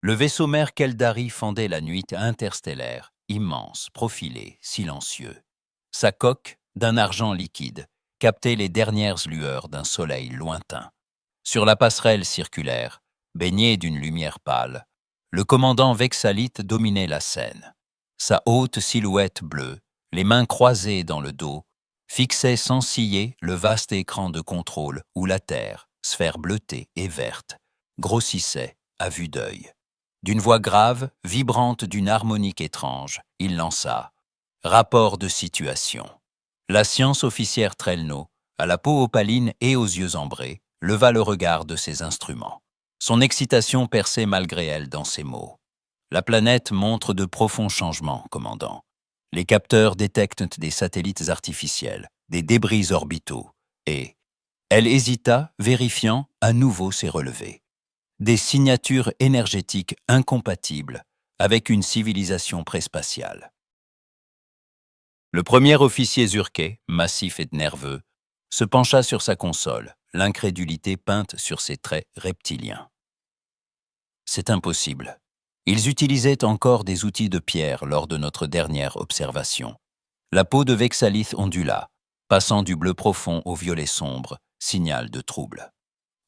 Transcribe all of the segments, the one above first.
Le vaisseau mère Keldari fendait la nuit interstellaire, immense, profilé, silencieux. Sa coque, d'un argent liquide, captait les dernières lueurs d'un soleil lointain. Sur la passerelle circulaire, baignée d'une lumière pâle, le commandant Vexalite dominait la scène. Sa haute silhouette bleue, les mains croisées dans le dos, fixait sans ciller le vaste écran de contrôle où la Terre, sphère bleutée et verte, grossissait à vue d'œil. D'une voix grave, vibrante d'une harmonique étrange, il lança « Rapport de situation ». La science officière Trelno, à la peau opaline et aux yeux ambrés, leva le regard de ses instruments. Son excitation perçait malgré elle dans ses mots. La planète montre de profonds changements, commandant. Les capteurs détectent des satellites artificiels, des débris orbitaux, et... Elle hésita, vérifiant à nouveau ses relevés. Des signatures énergétiques incompatibles avec une civilisation préspatiale. Le premier officier Zurquet, massif et nerveux, se pencha sur sa console, l'incrédulité peinte sur ses traits reptiliens. C'est impossible. Ils utilisaient encore des outils de pierre lors de notre dernière observation. La peau de Vexalith ondula, passant du bleu profond au violet sombre, signal de trouble.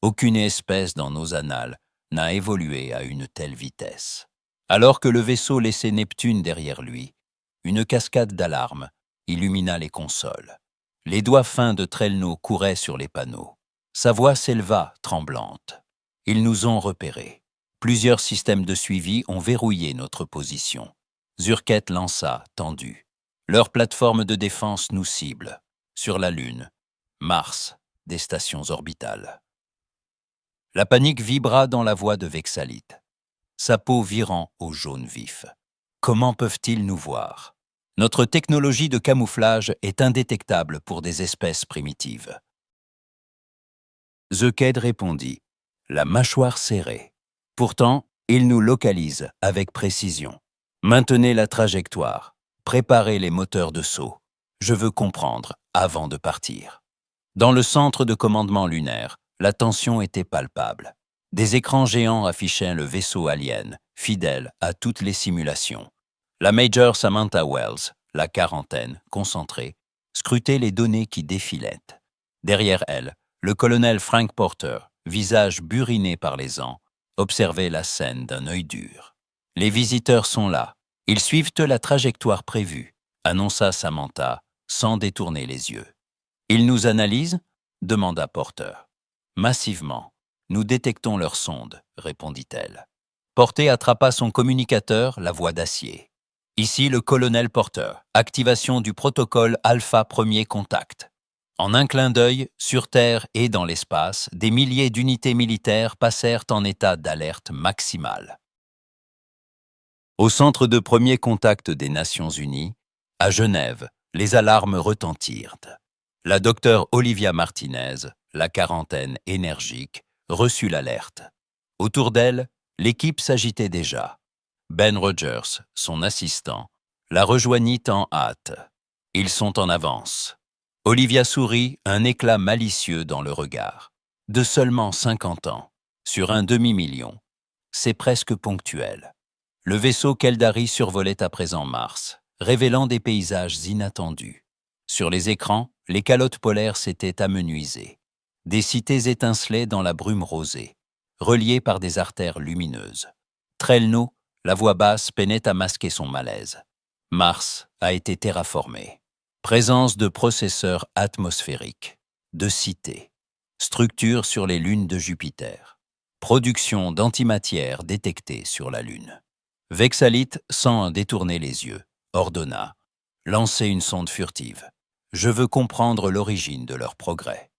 Aucune espèce dans nos annales n'a évolué à une telle vitesse. Alors que le vaisseau laissait Neptune derrière lui, une cascade d'alarmes illumina les consoles. Les doigts fins de Trelno couraient sur les panneaux. Sa voix s'éleva, tremblante. Ils nous ont repérés. Plusieurs systèmes de suivi ont verrouillé notre position. Zurket lança, tendu. Leur plateforme de défense nous cible. Sur la Lune, Mars, des stations orbitales. La panique vibra dans la voix de Vexalite. Sa peau virant au jaune vif. Comment peuvent-ils nous voir? Notre technologie de camouflage est indétectable pour des espèces primitives. Zurket répondit, la mâchoire serrée. Pourtant, il nous localise avec précision. Maintenez la trajectoire. Préparez les moteurs de saut. Je veux comprendre avant de partir. Dans le centre de commandement lunaire, la tension était palpable. Des écrans géants affichaient le vaisseau alien, fidèle à toutes les simulations. La Major Samantha Wells, la quarantaine, concentrée, scrutait les données qui défilaient. Derrière elle, le colonel Frank Porter, visage buriné par les ans, observait la scène d'un œil dur. « Les visiteurs sont là. Ils suivent la trajectoire prévue », annonça Samantha, sans détourner les yeux. « Ils nous analysent » demanda Porter. « Massivement. Nous détectons leur sonde », répondit-elle. Porter attrapa son communicateur, la voix d'acier. « Ici le colonel Porter. Activation du protocole Alpha Premier Contact. » En un clin d'œil, sur Terre et dans l'espace, des milliers d'unités militaires passèrent en état d'alerte maximale. Au centre de premier contact des Nations Unies, à Genève, les alarmes retentirent. La docteure Olivia Martinez, la quarantaine énergique, reçut l'alerte. Autour d'elle, l'équipe s'agitait déjà. Ben Rogers, son assistant, la rejoignit en hâte. Ils sont en avance. Olivia sourit, un éclat malicieux dans le regard. De seulement 50 ans, sur un demi-million. C'est presque ponctuel. Le vaisseau Keldari survolait à présent Mars, révélant des paysages inattendus. Sur les écrans, les calottes polaires s'étaient amenuisées. Des cités étincelaient dans la brume rosée, reliées par des artères lumineuses. Trelno, la voix basse, peinait à masquer son malaise. Mars a été terraformé. Présence de processeurs atmosphériques, de cités, structures sur les lunes de Jupiter, production d'antimatière détectée sur la Lune. Vexalite, sans détourner les yeux, ordonna « Lancez une sonde furtive. Je veux comprendre l'origine de leur progrès. »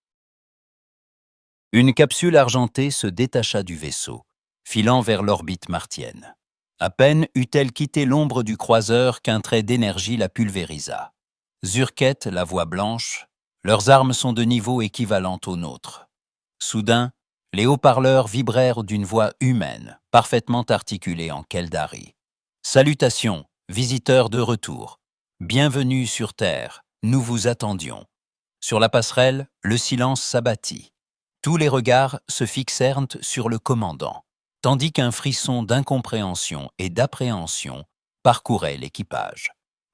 Une capsule argentée se détacha du vaisseau, filant vers l'orbite martienne. À peine eut-elle quitté l'ombre du croiseur qu'un trait d'énergie la pulvérisa. Zurket, la voix blanche, leurs armes sont de niveau équivalent aux nôtres. Soudain, les haut-parleurs vibrèrent d'une voix humaine, parfaitement articulée en Keldari. Salutations, visiteurs de retour. Bienvenue sur Terre, nous vous attendions. Sur la passerelle, le silence s'abattit. Tous les regards se fixèrent sur le commandant. tandis qu'un frisson d'incompréhension et d'appréhension parcourait l'équipage.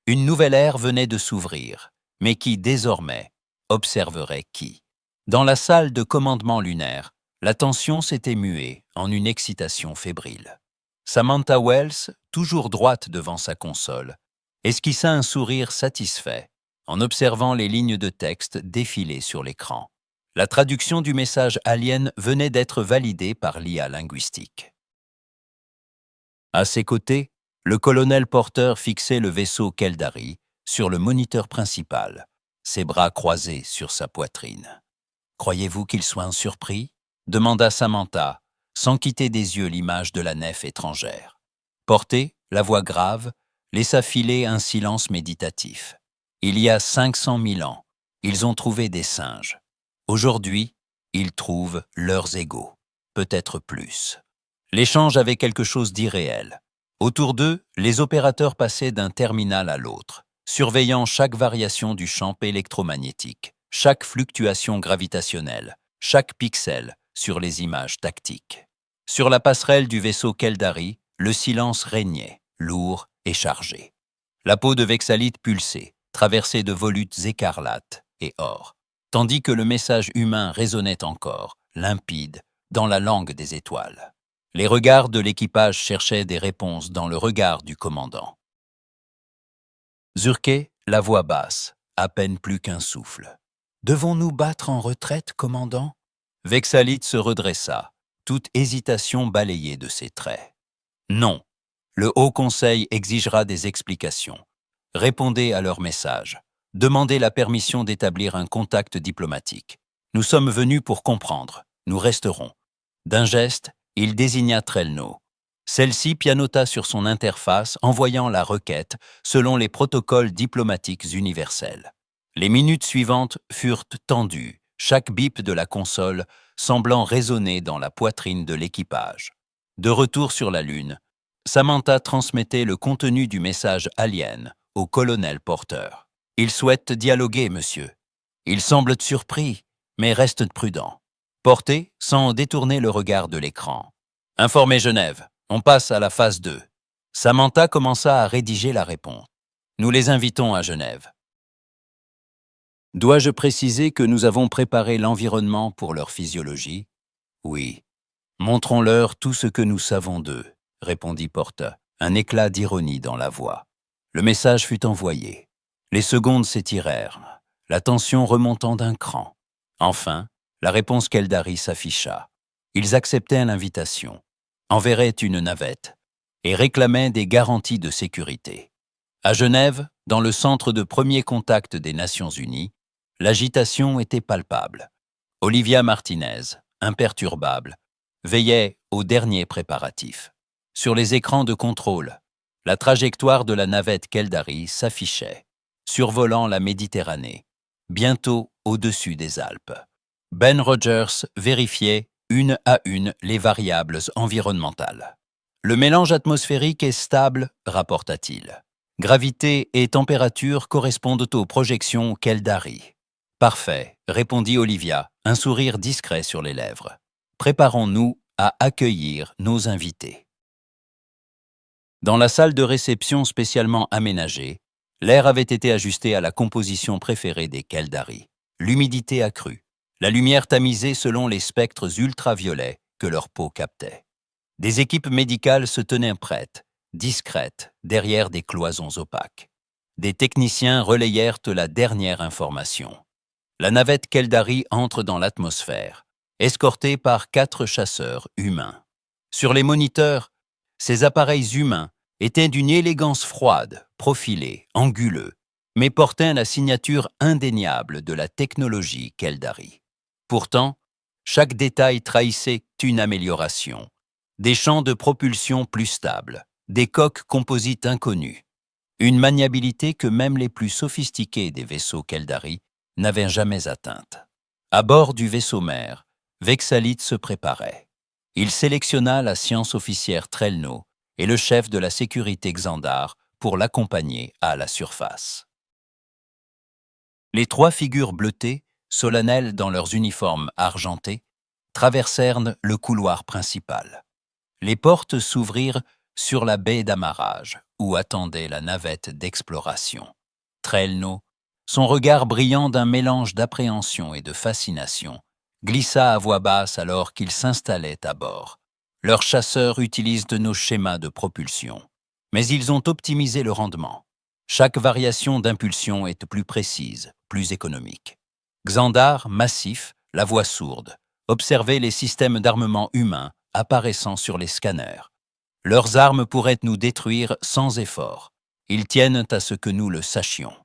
Une nouvelle ère venait de s'ouvrir, mais qui, désormais, observerait qui? Dans la salle de commandement lunaire, la tension s'était muée en une excitation fébrile. Samantha Wells, toujours droite devant sa console, esquissa un sourire satisfait en observant les lignes de texte défiler sur l'écran. La traduction du message alien venait d'être validée par l'IA linguistique. À ses côtés, le colonel Porter fixait le vaisseau Keldari sur le moniteur principal, ses bras croisés sur sa poitrine. « Croyez-vous qu'il soit surpris ?» demanda Samantha, sans quitter des yeux l'image de la nef étrangère. Porter, la voix grave, laissa filer un silence méditatif. Il y a 500 000 ans, ils ont trouvé des singes. Aujourd'hui, ils trouvent leurs égaux, peut-être plus. L'échange avait quelque chose d'irréel. Autour d'eux, les opérateurs passaient d'un terminal à l'autre, surveillant chaque variation du champ électromagnétique, chaque fluctuation gravitationnelle, chaque pixel sur les images tactiques. Sur la passerelle du vaisseau Keldari, le silence régnait, lourd et chargé. La peau de Vexalite pulsait, traversée de volutes écarlates et or, tandis que le message humain résonnait encore, limpide, dans la langue des étoiles. Les regards de l'équipage cherchaient des réponses dans le regard du commandant. Zurke, la voix basse, à peine plus qu'un souffle. « Devons-nous battre en retraite, commandant ?» Vexalite se redressa, toute hésitation balayée de ses traits. « Non, le Haut Conseil exigera des explications. Répondez à leur message. Demandez la permission d'établir un contact diplomatique. Nous sommes venus pour comprendre. Nous resterons. » D'un geste, il désigna Trelno. Celle-ci pianota sur son interface, envoyant la requête selon les protocoles diplomatiques universels. Les minutes suivantes furent tendues, chaque bip de la console semblant résonner dans la poitrine de l'équipage. De retour sur la Lune, Samantha transmettait le contenu du message alien au colonel Porter. « Il souhaite dialoguer, monsieur. Il semble surpris, mais reste prudent. » Porté, sans détourner le regard de l'écran. « Informez Genève, on passe à la phase 2. » Samantha commença à rédiger la réponse. « Nous les invitons à Genève. » Dois-je préciser que nous avons préparé l'environnement pour leur physiologie? Oui. Montrons-leur tout ce que nous savons d'eux, répondit Porta, un éclat d'ironie dans la voix. Le message fut envoyé. Les secondes s'étirèrent, la tension remontant d'un cran. Enfin, la réponse Keldari s'afficha. Ils acceptaient l'invitation, enverraient une navette et réclamaient des garanties de sécurité. À Genève, dans le centre de premier contact des Nations Unies, l'agitation était palpable. Olivia Martinez, imperturbable, veillait aux derniers préparatifs. Sur les écrans de contrôle, la trajectoire de la navette Keldari s'affichait, survolant la Méditerranée, bientôt au-dessus des Alpes. Ben Rogers vérifiait une à une les variables environnementales. « Le mélange atmosphérique est stable », rapporta-t-il. « Gravité et température correspondent aux projections Keldari. »« Parfait », répondit Olivia, un sourire discret sur les lèvres. « Préparons-nous à accueillir nos invités. » Dans la salle de réception spécialement aménagée, l'air avait été ajusté à la composition préférée des Keldari. L'humidité accrue, la lumière tamisée selon les spectres ultraviolets que leur peau captait. Des équipes médicales se tenaient prêtes, discrètes, derrière des cloisons opaques. Des techniciens relayèrent la dernière information. La navette Keldari entre dans l'atmosphère, escortée par 4 chasseurs humains. Sur les moniteurs, ces appareils humains étaient d'une élégance froide, profilés, anguleux, mais portaient la signature indéniable de la technologie Keldari. Pourtant, chaque détail trahissait une amélioration. Des champs de propulsion plus stables, des coques composites inconnues, une maniabilité que même les plus sophistiqués des vaisseaux Keldari n'avaient jamais atteinte. À bord du vaisseau mère, Vexalite se préparait. Il sélectionna la science officière Trelno et le chef de la sécurité Xandar pour l'accompagner à la surface. Les 3 figures bleutées, solennelles dans leurs uniformes argentés, traversèrent le couloir principal. Les portes s'ouvrirent sur la baie d'amarrage, où attendait la navette d'exploration. Trelno, son regard brillant d'un mélange d'appréhension et de fascination, glissa à voix basse alors qu'ils s'installaient à bord. Leurs chasseurs utilisent de nos schémas de propulsion, mais ils ont optimisé le rendement. Chaque variation d'impulsion est plus précise, plus économique. Xandar, massif, la voix sourde, observait les systèmes d'armement humains apparaissant sur les scanners. Leurs armes pourraient nous détruire sans effort. Ils tiennent à ce que nous le sachions.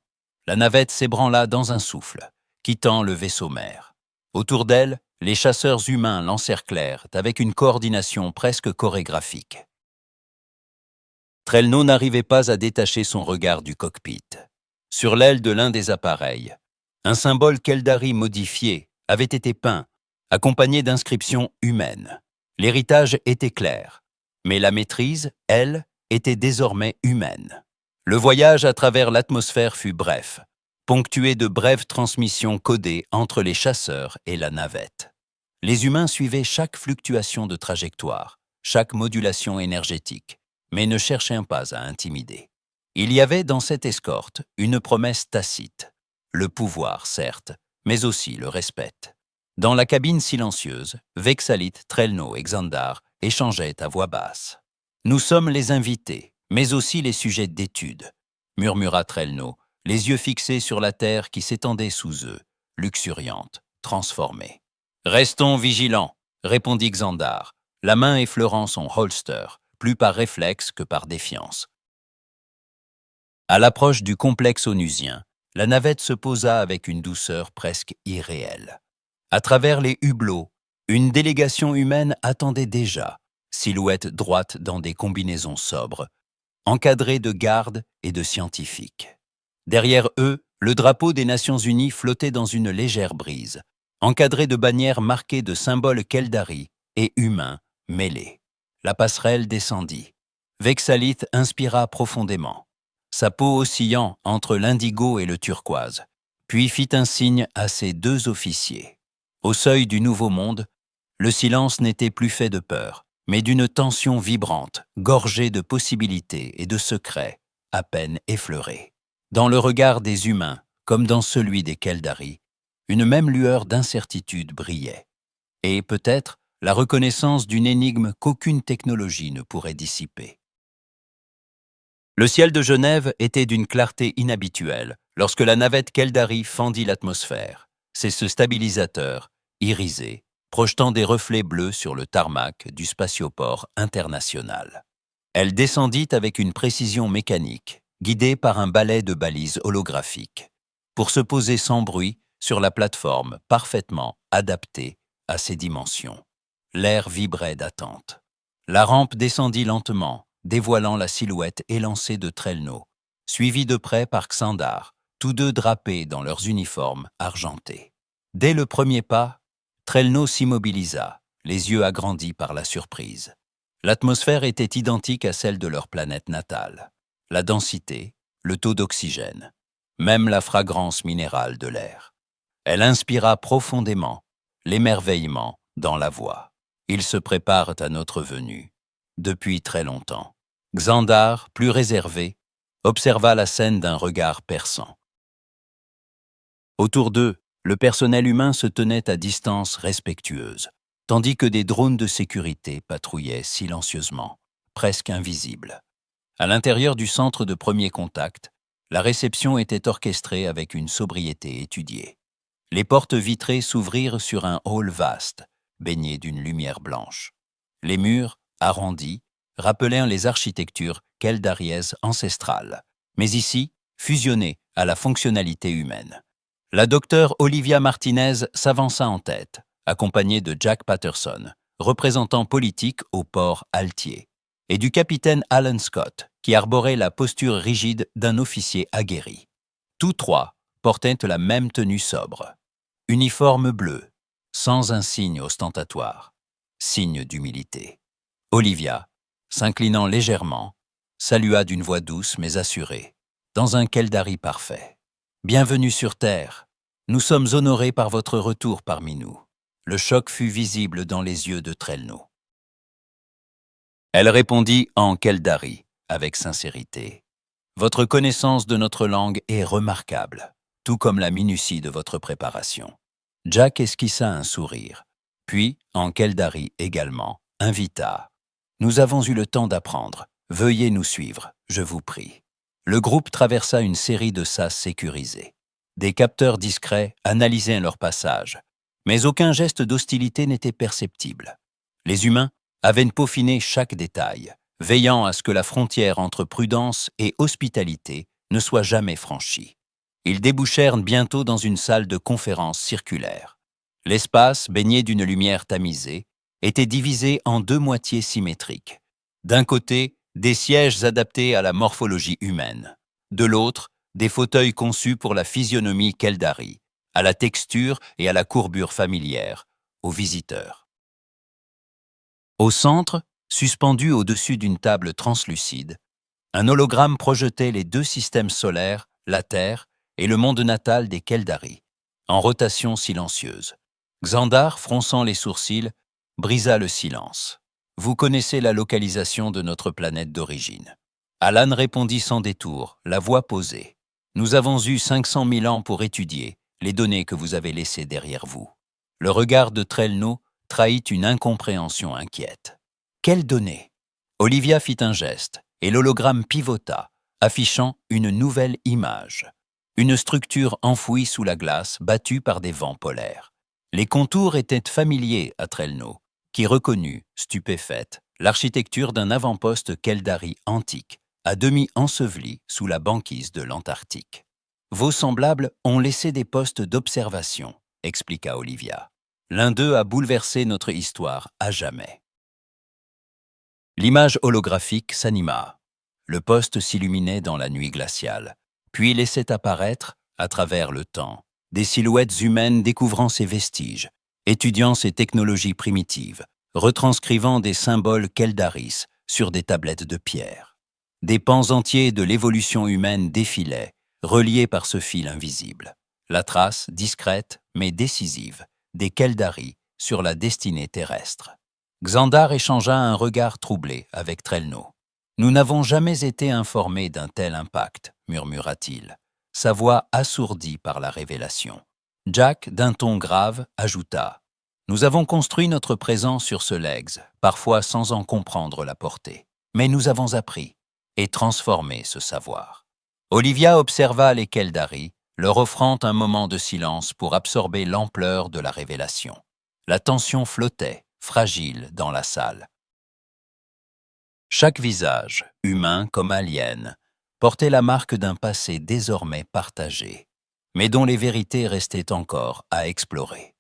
La navette s'ébranla dans un souffle, quittant le vaisseau mère. Autour d'elle, les chasseurs humains l'encerclèrent avec une coordination presque chorégraphique. Trelno n'arrivait pas à détacher son regard du cockpit. Sur l'aile de l'un des appareils, un symbole Keldari modifié avait été peint, accompagné d'inscriptions humaines. L'héritage était clair, mais la maîtrise, elle, était désormais humaine. Le voyage à travers l'atmosphère fut bref, ponctué de brèves transmissions codées entre les chasseurs et la navette. Les humains suivaient chaque fluctuation de trajectoire, chaque modulation énergétique, mais ne cherchaient pas à intimider. Il y avait dans cette escorte une promesse tacite, le pouvoir certes, mais aussi le respect. Dans la cabine silencieuse, Vexalit, Trelno et Xandar échangeaient à voix basse. « Nous sommes les invités, mais aussi les sujets d'étude », murmura Trelno, les yeux fixés sur la terre qui s'étendait sous eux, luxuriante, transformée. « Restons vigilants », répondit Xandar, la main effleurant son holster, plus par réflexe que par défiance. À l'approche du complexe onusien, la navette se posa avec une douceur presque irréelle. À travers les hublots, une délégation humaine attendait déjà, silhouette droite dans des combinaisons sobres, encadrée de gardes et de scientifiques. Derrière eux, le drapeau des Nations Unies flottait dans une légère brise, encadré de bannières marquées de symboles Keldari et humains mêlés. La passerelle descendit. Vexalit inspira profondément, sa peau oscillant entre l'indigo et le turquoise, puis fit un signe à ses deux officiers. Au seuil du Nouveau Monde, le silence n'était plus fait de peur, mais d'une tension vibrante, gorgée de possibilités et de secrets, à peine effleurés. Dans le regard des humains, comme dans celui des Keldari, une même lueur d'incertitude brillait. Et peut-être la reconnaissance d'une énigme qu'aucune technologie ne pourrait dissiper. Le ciel de Genève était d'une clarté inhabituelle lorsque la navette Keldari fendit l'atmosphère. C'est ce stabilisateur, irisé, projetant des reflets bleus sur le tarmac du spatioport international. Elle descendit avec une précision mécanique, guidée par un balai de balises holographiques, pour se poser sans bruit sur la plateforme parfaitement adaptée à ses dimensions. L'air vibrait d'attente. La rampe descendit lentement, dévoilant la silhouette élancée de Trelno, suivie de près par Xandar, tous deux drapés dans leurs uniformes argentés. Dès le premier pas, Trelno s'immobilisa, les yeux agrandis par la surprise. L'atmosphère était identique à celle de leur planète natale. La densité, le taux d'oxygène, même la fragrance minérale de l'air. Elle inspira profondément, l'émerveillement dans la voix. Ils se préparent à notre venue, depuis très longtemps. Xandar, plus réservé, observa la scène d'un regard perçant. Autour d'eux, le personnel humain se tenait à distance respectueuse, tandis que des drones de sécurité patrouillaient silencieusement, presque invisibles. À l'intérieur du centre de premier contact, la réception était orchestrée avec une sobriété étudiée. Les portes vitrées s'ouvrirent sur un hall vaste, baigné d'une lumière blanche. Les murs, arrondis, rappelaient les architectures keldariaises ancestrales, mais ici, fusionnées à la fonctionnalité humaine. La docteure Olivia Martinez s'avança en tête, accompagnée de Jack Patterson, représentant politique au port Altier, et du capitaine Alan Scott, qui arborait la posture rigide d'un officier aguerri. Tous trois portaient la même tenue sobre. Uniforme bleu, sans un signe ostentatoire, signe d'humilité. Olivia, s'inclinant légèrement, salua d'une voix douce mais assurée, dans un Keldari parfait. « Bienvenue sur Terre. Nous sommes honorés par votre retour parmi nous. » Le choc fut visible dans les yeux de Trelno. Elle répondit en Keldari, avec sincérité. Votre connaissance de notre langue est remarquable, tout comme la minutie de votre préparation. Jack esquissa un sourire, puis, en Keldari également, invita. Nous avons eu le temps d'apprendre. Veuillez nous suivre, je vous prie. Le groupe traversa une série de sas sécurisés. Des capteurs discrets analysaient leur passage, mais aucun geste d'hostilité n'était perceptible. Les humains avaient peaufiné chaque détail, veillant à ce que la frontière entre prudence et hospitalité ne soit jamais franchie. Ils débouchèrent bientôt dans une salle de conférence circulaire. L'espace, baigné d'une lumière tamisée, était divisé en deux moitiés symétriques. D'un côté, des sièges adaptés à la morphologie humaine. De l'autre, des fauteuils conçus pour la physionomie Keldari, à la texture et à la courbure familière, aux visiteurs. Au centre, suspendu au-dessus d'une table translucide, un hologramme projetait les deux systèmes solaires, la Terre et le monde natal des Keldari, en rotation silencieuse. Xandar, fronçant les sourcils, brisa le silence. « Vous connaissez la localisation de notre planète d'origine. » Alan répondit sans détour, la voix posée. « Nous avons eu 500 000 ans pour étudier les données que vous avez laissées derrière vous. » Le regard de Trelno trahit une incompréhension inquiète. « Quelles données ?» Olivia fit un geste, et l'hologramme pivota, affichant une nouvelle image. Une structure enfouie sous la glace, battue par des vents polaires. Les contours étaient familiers à Trelno, qui reconnut, stupéfaite, l'architecture d'un avant-poste Keldari antique, à demi enseveli sous la banquise de l'Antarctique. « Vos semblables ont laissé des postes d'observation, » expliqua Olivia. « L'un d'eux a bouleversé notre histoire à jamais. » L'image holographique s'anima. Le poste s'illuminait dans la nuit glaciale, puis laissait apparaître, à travers le temps, des silhouettes humaines découvrant ses vestiges, étudiant ses technologies primitives, retranscrivant des symboles Keldaris sur des tablettes de pierre. Des pans entiers de l'évolution humaine défilaient, reliés par ce fil invisible. La trace, discrète mais décisive, des Keldari sur la destinée terrestre. Xandar échangea un regard troublé avec Trelno. « Nous n'avons jamais été informés d'un tel impact, » murmura-t-il, sa voix assourdie par la révélation. Jack, d'un ton grave, ajouta « Nous avons construit notre présence sur ce Legs, parfois sans en comprendre la portée. Mais nous avons appris et transformé ce savoir. » Olivia observa les Keldari, leur offrant un moment de silence pour absorber l'ampleur de la révélation. La tension flottait, fragile, dans la salle. Chaque visage, humain comme alien, portait la marque d'un passé désormais partagé, mais dont les vérités restaient encore à explorer.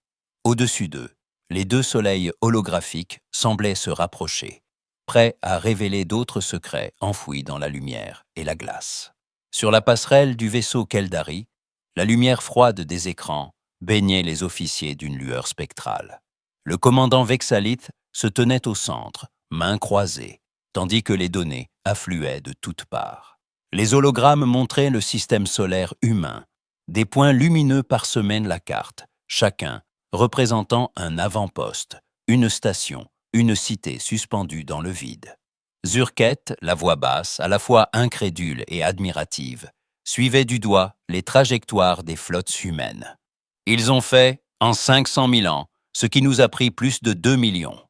Au-dessus d'eux, les deux soleils holographiques semblaient se rapprocher, prêts à révéler d'autres secrets enfouis dans la lumière et la glace. Sur la passerelle du vaisseau Keldari, la lumière froide des écrans baignait les officiers d'une lueur spectrale. Le commandant Vexalith se tenait au centre, mains croisées, tandis que les données affluaient de toutes parts. Les hologrammes montraient le système solaire humain. Des points lumineux parsemaient la carte, chacun représentant un avant-poste, une station, une cité suspendue dans le vide. Zurket, la voix basse, à la fois incrédule et admirative, suivait du doigt les trajectoires des flottes humaines. Ils ont fait, en 500 000 ans, ce qui nous a pris plus de 2 millions.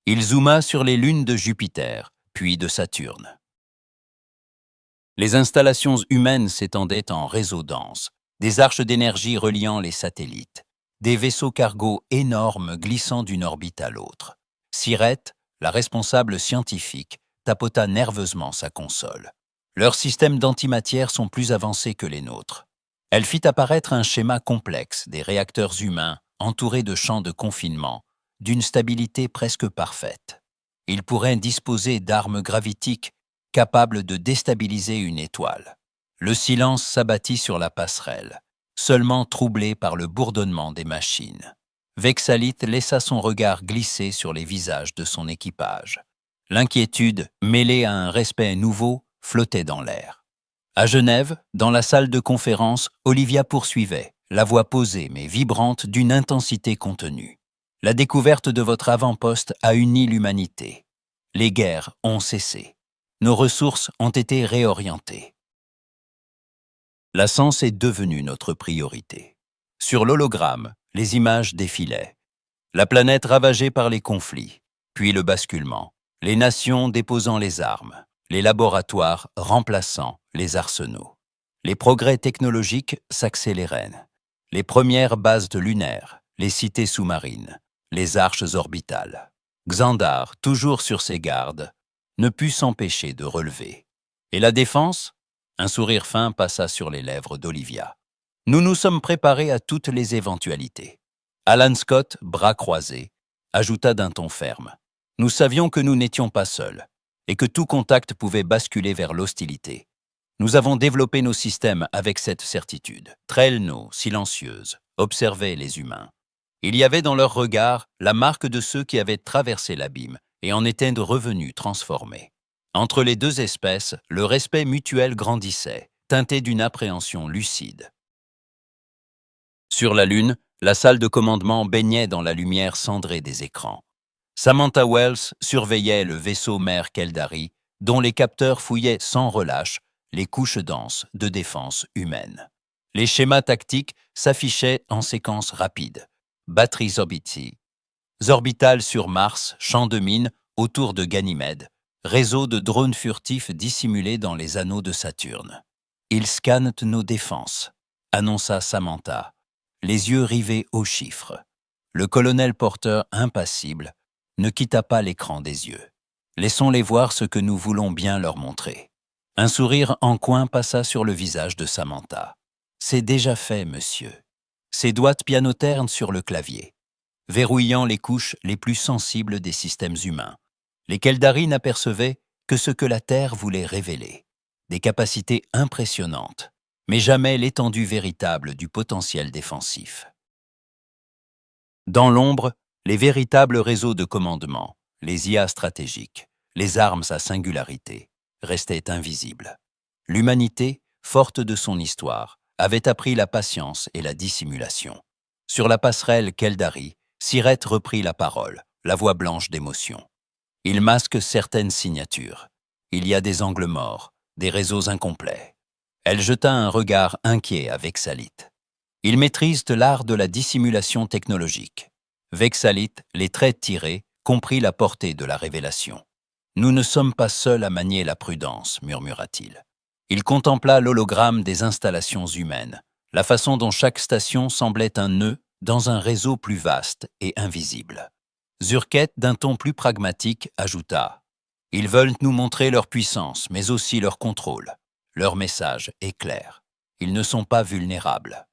Il zooma sur les lunes de Jupiter, puis de Saturne. Les installations humaines s'étendaient en réseaux denses, des arches d'énergie reliant les satellites, des vaisseaux cargo énormes glissant d'une orbite à l'autre. Sirette, la responsable scientifique, tapota nerveusement sa console. Leurs systèmes d'antimatière sont plus avancés que les nôtres. Elle fit apparaître un schéma complexe des réacteurs humains entourés de champs de confinement, d'une stabilité presque parfaite. Ils pourraient disposer d'armes gravitiques capables de déstabiliser une étoile. Le silence s'abattit sur la passerelle, seulement troublé par le bourdonnement des machines. Vexalith laissa son regard glisser sur les visages de son équipage. L'inquiétude, mêlée à un respect nouveau, flottait dans l'air. À Genève, dans la salle de conférence, Olivia poursuivait, la voix posée mais vibrante d'une intensité contenue. La découverte de votre avant-poste a uni l'humanité. Les guerres ont cessé. Nos ressources ont été réorientées. La science est devenue notre priorité. Sur l'hologramme, les images défilaient. La planète ravagée par les conflits, puis le basculement, les nations déposant les armes, les laboratoires remplaçant les arsenaux. Les progrès technologiques s'accéléraient. Les premières bases lunaires, les cités sous-marines, les arches orbitales. Xandar, toujours sur ses gardes, ne put s'empêcher de relever. Et la défense? Un sourire fin passa sur les lèvres d'Olivia. Nous nous sommes préparés à toutes les éventualités. Alan Scott, bras croisés, ajouta d'un ton ferme. Nous savions que nous n'étions pas seuls et que tout contact pouvait basculer vers l'hostilité. Nous avons développé nos systèmes avec cette certitude. Trailneau, silencieuse, observaient les humains. Il y avait dans leur regard la marque de ceux qui avaient traversé l'abîme et en étaient revenus transformés. Entre les deux espèces, le respect mutuel grandissait, teinté d'une appréhension lucide. Sur la Lune, la salle de commandement baignait dans la lumière cendrée des écrans. Samantha Wells surveillait le vaisseau mère Keldari, dont les capteurs fouillaient sans relâche les couches denses de défense humaine. Les schémas tactiques s'affichaient en séquence rapide. Batteries orbitales sur Mars, champ de mines autour de Ganymède, réseau de drones furtifs dissimulés dans les anneaux de Saturne. Ils scannent nos défenses, annonça Samantha, les yeux rivés aux chiffres. Le colonel Porter, impassible, ne quitta pas l'écran des yeux. Laissons-les voir ce que nous voulons bien leur montrer. Un sourire en coin passa sur le visage de Samantha. C'est déjà fait, monsieur. Ses doigts pianotèrent sur le clavier, verrouillant les couches les plus sensibles des systèmes humains. Les Keldari n'apercevaient que ce que la Terre voulait révéler. Des capacités impressionnantes, mais jamais l'étendue véritable du potentiel défensif. Dans l'ombre, les véritables réseaux de commandement, les IA stratégiques, les armes à singularité, restaient invisibles. L'humanité, forte de son histoire, avait appris la patience et la dissimulation. Sur la passerelle Keldari, Sirette reprit la parole, la voix blanche d'émotion. Il masque certaines signatures. Il y a des angles morts, des réseaux incomplets. Elle jeta un regard inquiet à Vexalit. Ils maîtrisent l'art de la dissimulation technologique. Vexalit, les traits tirés, comprit la portée de la révélation. « Nous ne sommes pas seuls à manier la prudence », murmura-t-il. Il contempla l'hologramme des installations humaines, la façon dont chaque station semblait un nœud dans un réseau plus vaste et invisible. Zurket, d'un ton plus pragmatique, ajouta « Ils veulent nous montrer leur puissance, mais aussi leur contrôle. Leur message est clair. Ils ne sont pas vulnérables. »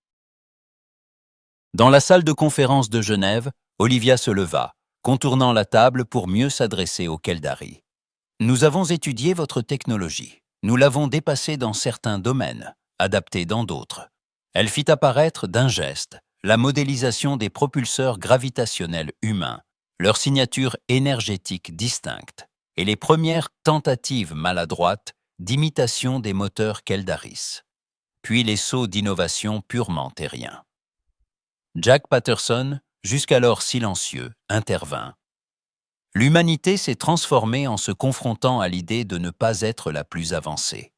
Dans la salle de conférence de Genève, Olivia se leva, contournant la table pour mieux s'adresser aux Keldari. « Nous avons étudié votre technologie. Nous l'avons dépassée dans certains domaines, adaptée dans d'autres. » Elle fit apparaître d'un geste la modélisation des propulseurs gravitationnels humains, leur signature énergétique distincte et les premières tentatives maladroites d'imitation des moteurs Keldaris, puis les sauts d'innovation purement terriens. Jack Patterson, jusqu'alors silencieux, intervint. L'humanité s'est transformée en se confrontant à l'idée de ne pas être la plus avancée.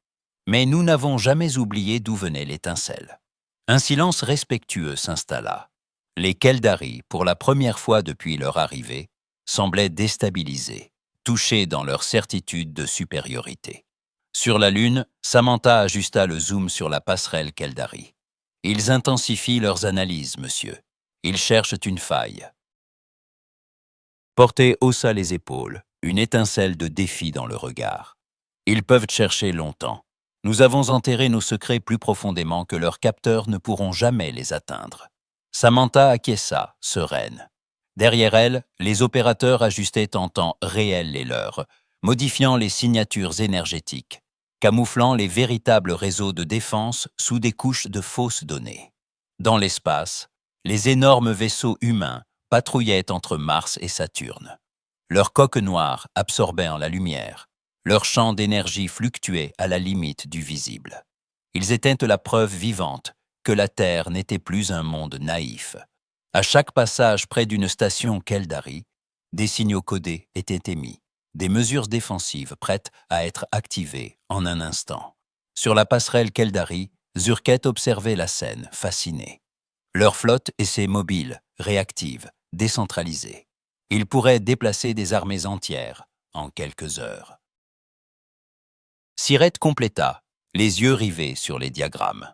Mais nous n'avons jamais oublié d'où venait l'étincelle. Un silence respectueux s'installa. Les Keldari, pour la première fois depuis leur arrivée, semblaient déstabilisés, touchés dans leur certitude de supériorité. Sur la Lune, Samantha ajusta le zoom sur la passerelle Keldari. Ils intensifient leurs analyses, monsieur. Ils cherchent une faille. Porté haussa les épaules, une étincelle de défi dans le regard. Ils peuvent chercher longtemps. Nous avons enterré nos secrets plus profondément que leurs capteurs ne pourront jamais les atteindre. Samantha acquiesça, sereine. Derrière elle, les opérateurs ajustaient en temps réel les leurs, modifiant les signatures énergétiques, camouflant les véritables réseaux de défense sous des couches de fausses données. Dans l'espace, les énormes vaisseaux humains patrouillaient entre Mars et Saturne. Leurs coques noires absorbaient la lumière. Leur champ d'énergie fluctuait à la limite du visible. Ils étaient la preuve vivante que la Terre n'était plus un monde naïf. À chaque passage près d'une station Keldari, des signaux codés étaient émis, des mesures défensives prêtes à être activées en un instant. Sur la passerelle Keldari, Zurket observait la scène, fasciné. Leur flotte essaie mobile, réactive, décentralisée. Ils pourraient déplacer des armées entières en quelques heures. Siret compléta, les yeux rivés sur les diagrammes.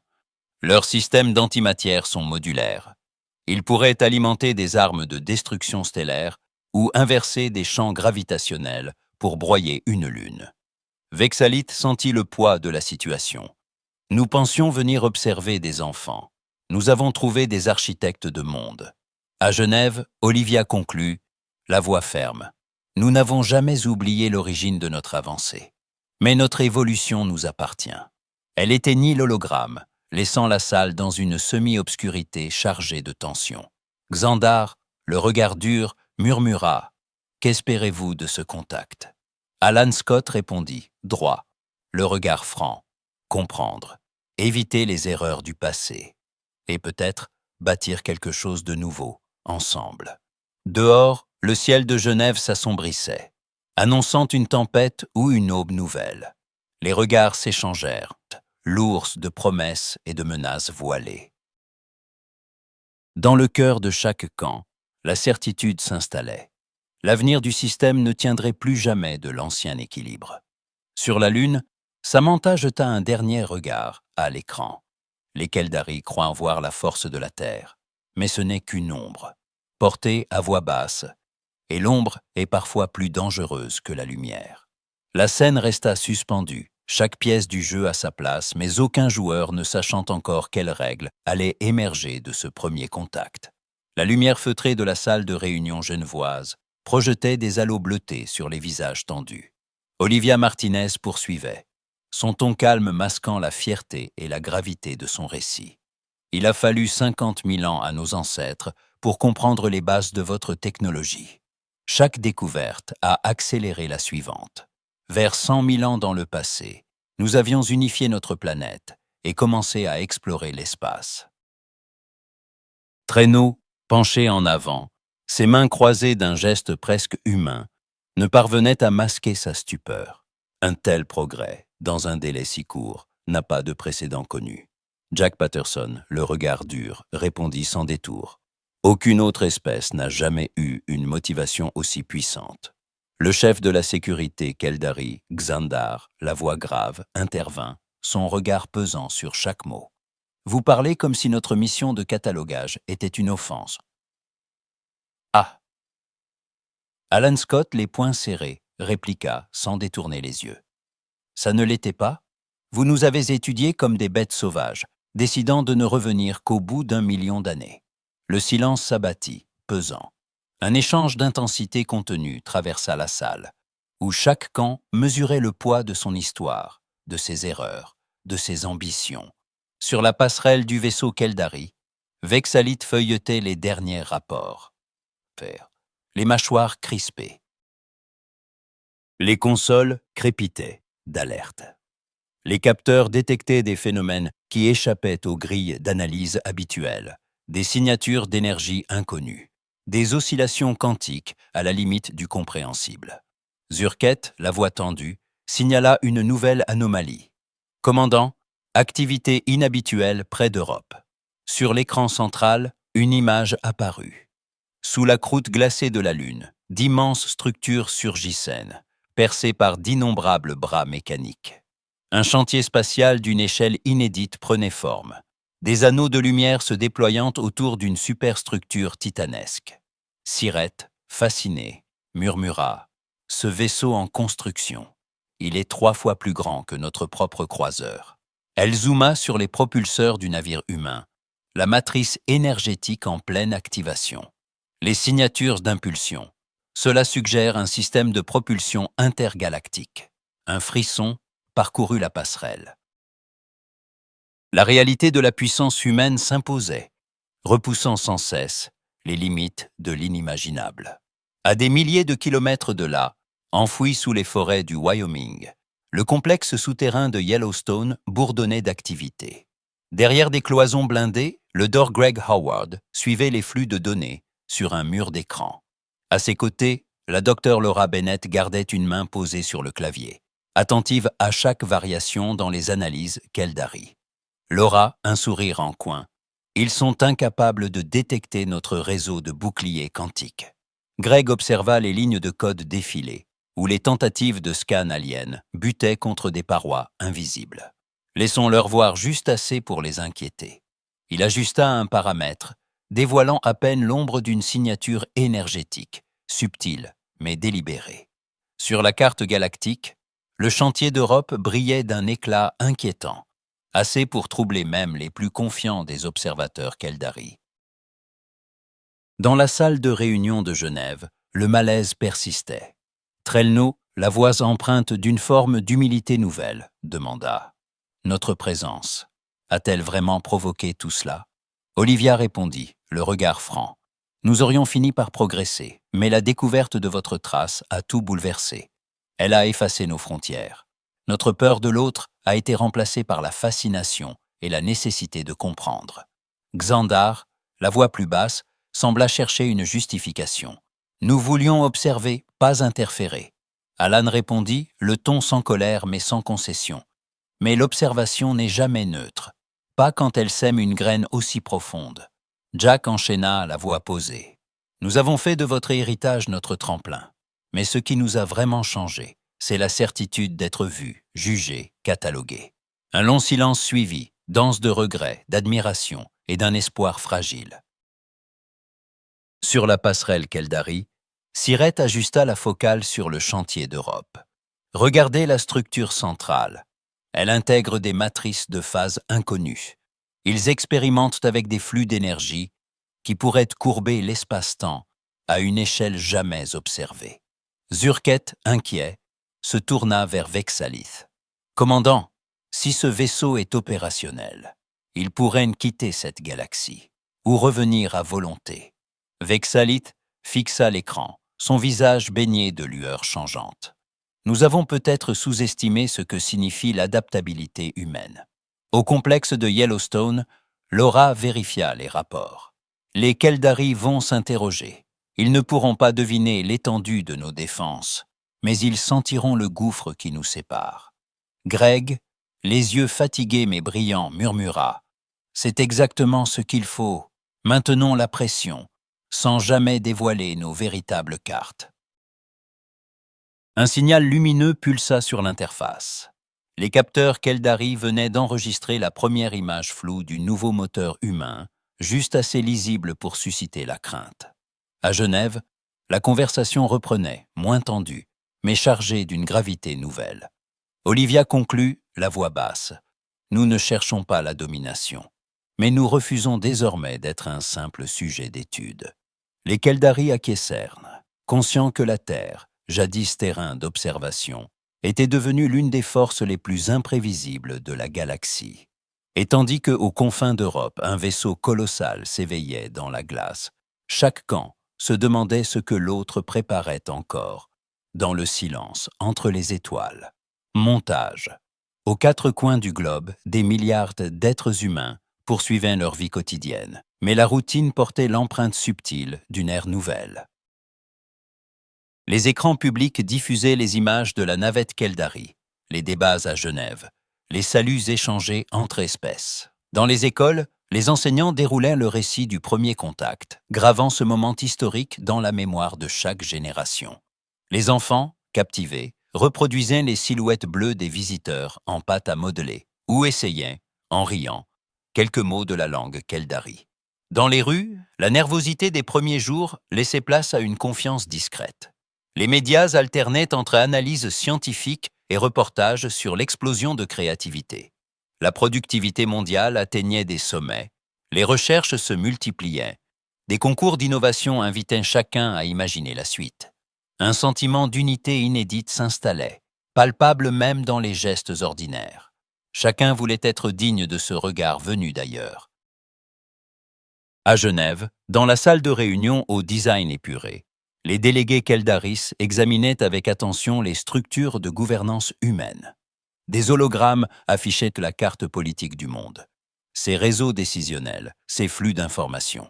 Leurs systèmes d'antimatière sont modulaires. Ils pourraient alimenter des armes de destruction stellaire ou inverser des champs gravitationnels pour broyer une lune. Vexalit sentit le poids de la situation. Nous pensions venir observer des enfants. Nous avons trouvé des architectes de monde. À Genève, Olivia conclut, la voix ferme. Nous n'avons jamais oublié l'origine de notre avancée. Mais notre évolution nous appartient. Elle éteignit l'hologramme, laissant la salle dans une semi-obscurité chargée de tension. Xandar, le regard dur, murmura « Qu'espérez-vous de ce contact ?» Alan Scott répondit « Droit, le regard franc, comprendre, éviter les erreurs du passé, et peut-être bâtir quelque chose de nouveau, ensemble. » Dehors, le ciel de Genève s'assombrissait, annonçant une tempête ou une aube nouvelle. Les regards s'échangèrent, lourds de promesses et de menaces voilées. Dans le cœur de chaque camp, la certitude s'installait. L'avenir du système ne tiendrait plus jamais de l'ancien équilibre. Sur la Lune, Samantha jeta un dernier regard à l'écran. Les Keldari croient voir la force de la Terre, mais ce n'est qu'une ombre, portée à voix basse, et l'ombre est parfois plus dangereuse que la lumière. La scène resta suspendue, chaque pièce du jeu à sa place, mais aucun joueur ne sachant encore quelles règles allaient émerger de ce premier contact. La lumière feutrée de la salle de réunion genevoise projetait des halos bleutés sur les visages tendus. Olivia Martinez poursuivait, son ton calme masquant la fierté et la gravité de son récit. Il a fallu 50 000 ans à nos ancêtres pour comprendre les bases de votre technologie. Chaque découverte a accéléré la suivante. Vers 100 000 ans dans le passé, nous avions unifié notre planète et commencé à explorer l'espace. Traîneau, penché en avant, ses mains croisées d'un geste presque humain, ne parvenait à masquer sa stupeur. Un tel progrès, dans un délai si court, n'a pas de précédent connu. Jack Patterson, le regard dur, répondit sans détour. Aucune autre espèce n'a jamais eu une motivation aussi puissante. Le chef de la sécurité, Keldari, Xandar, la voix grave, intervint, son regard pesant sur chaque mot. Vous parlez comme si notre mission de catalogage était une offense. Ah! Alan Scott, les poings serrés, répliqua sans détourner les yeux. Ça ne l'était pas? Vous nous avez étudiés comme des bêtes sauvages, décidant de ne revenir qu'au bout d'1 million d'années. Le silence s'abattit, pesant. Un échange d'intensité contenue traversa la salle, où chaque camp mesurait le poids de son histoire, de ses erreurs, de ses ambitions. Sur la passerelle du vaisseau Keldari, Vexalit feuilletait les derniers rapports. Les mâchoires crispées. Les consoles crépitaient d'alerte. Les capteurs détectaient des phénomènes qui échappaient aux grilles d'analyse habituelles, des signatures d'énergie inconnues, des oscillations quantiques à la limite du compréhensible. Zurket, la voix tendue, signala une nouvelle anomalie. Commandant, activité inhabituelle près d'Europe. Sur l'écran central, une image apparut. Sous la croûte glacée de la Lune, d'immenses structures surgissaient, percées par d'innombrables bras mécaniques. Un chantier spatial d'une échelle inédite prenait forme, des anneaux de lumière se déployant autour d'une superstructure titanesque. Siret, fasciné, murmura « Ce vaisseau en construction, il est 3 fois plus grand que notre propre croiseur. » Elle zooma sur les propulseurs du navire humain, la matrice énergétique en pleine activation. Les signatures d'impulsion. Cela suggère un système de propulsion intergalactique. Un frisson parcourut la passerelle. La réalité de la puissance humaine s'imposait, repoussant sans cesse les limites de l'inimaginable. À des milliers de kilomètres de là, enfoui sous les forêts du Wyoming, le complexe souterrain de Yellowstone bourdonnait d'activité. Derrière des cloisons blindées, le Dr. Greg Howard suivait les flux de données sur un mur d'écran. À ses côtés, la docteure Laura Bennett gardait une main posée sur le clavier, attentive à chaque variation dans les analyses qu'Eldari. Laura, un sourire en coin. Ils sont incapables de détecter notre réseau de boucliers quantiques. Greg observa les lignes de code défiler, où les tentatives de scan aliens butaient contre des parois invisibles. Laissons-leur voir juste assez pour les inquiéter. Il ajusta un paramètre, dévoilant à peine l'ombre d'une signature énergétique, subtile mais délibérée. Sur la carte galactique, le chantier d'Europe brillait d'un éclat inquiétant, assez pour troubler même les plus confiants des observateurs qu'Eldari. Dans la salle de réunion de Genève, le malaise persistait. Trelno, la voix empreinte d'une forme d'humilité nouvelle, demanda « Notre présence a-t-elle vraiment provoqué tout cela ?» Olivia répondit, le regard franc. « Nous aurions fini par progresser, mais la découverte de votre trace a tout bouleversé. Elle a effacé nos frontières. Notre peur de l'autre a été remplacée par la fascination et la nécessité de comprendre. » Xandar, la voix plus basse, sembla chercher une justification. « Nous voulions observer, pas interférer. » Alan répondit, le ton sans colère mais sans concession. « Mais l'observation n'est jamais neutre, pas quand elle sème une graine aussi profonde. » Jack enchaîna, la voix posée. « Nous avons fait de votre héritage notre tremplin. Mais ce qui nous a vraiment changé, c'est la certitude d'être vus, jugés, catalogués. » Un long silence suivit, dense de regrets, d'admiration et d'un espoir fragile. Sur la passerelle qu'Eldari, Sirette ajusta la focale sur le chantier d'Europe. Regardez la structure centrale. Elle intègre des matrices de phase inconnues. Ils expérimentent avec des flux d'énergie qui pourraient courber l'espace-temps à une échelle jamais observée. Zurket, inquiet, se tourna vers Vexalith. « Commandant, si ce vaisseau est opérationnel, il pourrait quitter cette galaxie ou revenir à volonté. » Vexalith fixa l'écran, son visage baigné de lueurs changeantes. Nous avons peut-être sous-estimé ce que signifie l'adaptabilité humaine. Au complexe de Yellowstone, Laura vérifia les rapports. Les Keldari vont s'interroger. Ils ne pourront pas deviner l'étendue de nos défenses, mais ils sentiront le gouffre qui nous sépare. Greg, les yeux fatigués mais brillants, murmura « C'est exactement ce qu'il faut. Maintenons la pression, sans jamais dévoiler nos véritables cartes. » Un signal lumineux pulsa sur l'interface. Les capteurs qu'Eldari venaient d'enregistrer la première image floue du nouveau moteur humain, juste assez lisible pour susciter la crainte. À Genève, la conversation reprenait, moins tendue, mais chargée d'une gravité nouvelle. Olivia conclut, la voix basse. « Nous ne cherchons pas la domination, mais nous refusons désormais d'être un simple sujet d'étude. » Les Keldari acquiescèrent, conscients que la Terre, jadis terrain d'observation, était devenue l'une des forces les plus imprévisibles de la galaxie. Et tandis que, aux confins d'Europe, un vaisseau colossal s'éveillait dans la glace, chaque camp se demandait ce que l'autre préparait encore, dans le silence, entre les étoiles. Montage. Aux quatre coins du globe, des milliards d'êtres humains poursuivaient leur vie quotidienne, mais la routine portait l'empreinte subtile d'une ère nouvelle. Les écrans publics diffusaient les images de la navette Keldari, les débats à Genève, les saluts échangés entre espèces. Dans les écoles, les enseignants déroulaient le récit du premier contact, gravant ce moment historique dans la mémoire de chaque génération. Les enfants, captivés, reproduisaient les silhouettes bleues des visiteurs en pâte à modeler, ou essayaient, en riant, quelques mots de la langue Keldari. Dans les rues, la nervosité des premiers jours laissait place à une confiance discrète. Les médias alternaient entre analyses scientifiques et reportages sur l'explosion de créativité. La productivité mondiale atteignait des sommets, les recherches se multipliaient, des concours d'innovation invitaient chacun à imaginer la suite. Un sentiment d'unité inédite s'installait, palpable même dans les gestes ordinaires. Chacun voulait être digne de ce regard venu d'ailleurs. À Genève, dans la salle de réunion au design épuré, les délégués Keldaris examinaient avec attention les structures de gouvernance humaine. Des hologrammes affichaient la carte politique du monde, ses réseaux décisionnels, ses flux d'informations.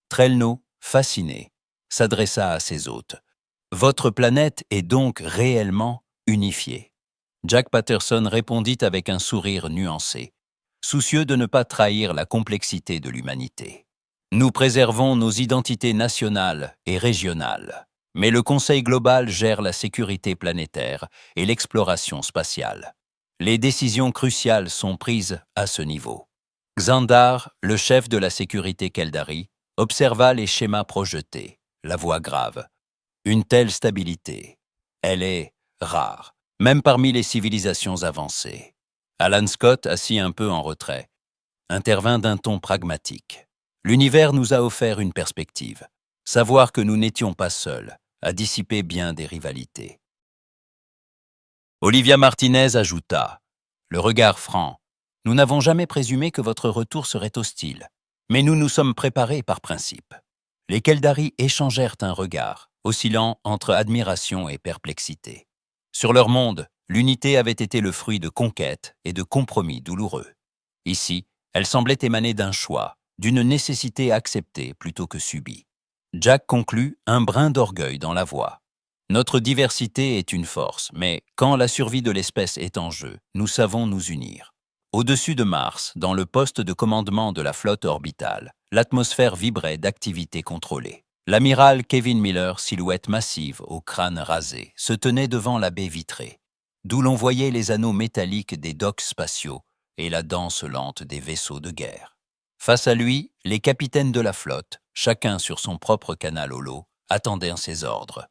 Trelno, fasciné, s'adressa à ses hôtes. Votre planète est donc réellement unifiée. Jack Patterson répondit avec un sourire nuancé, soucieux de ne pas trahir la complexité de l'humanité. Nous préservons nos identités nationales et régionales, mais le Conseil global gère la sécurité planétaire et l'exploration spatiale. Les décisions cruciales sont prises à ce niveau. Xandar, le chef de la sécurité Keldari, observa les schémas projetés, la voix grave. Une telle stabilité, elle est rare, même parmi les civilisations avancées. Alan Scott, assis un peu en retrait, intervint d'un ton pragmatique. L'univers nous a offert une perspective, savoir que nous n'étions pas seuls, a dissipé bien des rivalités. Olivia Martinez ajouta, le regard franc, « Nous n'avons jamais présumé que votre retour serait hostile, mais nous nous sommes préparés par principe. » Les Keldari échangèrent un regard, oscillant entre admiration et perplexité. Sur leur monde, l'unité avait été le fruit de conquêtes et de compromis douloureux. Ici, elle semblait émaner d'un choix, d'une nécessité acceptée plutôt que subie. Jack conclut, un brin d'orgueil dans la voix. Notre diversité est une force, mais quand la survie de l'espèce est en jeu, nous savons nous unir. Au-dessus de Mars, dans le poste de commandement de la flotte orbitale, l'atmosphère vibrait d'activité contrôlée. L'amiral Kevin Miller, silhouette massive au crâne rasé, se tenait devant la baie vitrée, d'où l'on voyait les anneaux métalliques des docks spatiaux et la danse lente des vaisseaux de guerre. Face à lui, les capitaines de la flotte, chacun sur son propre canal holo, attendaient ses ordres.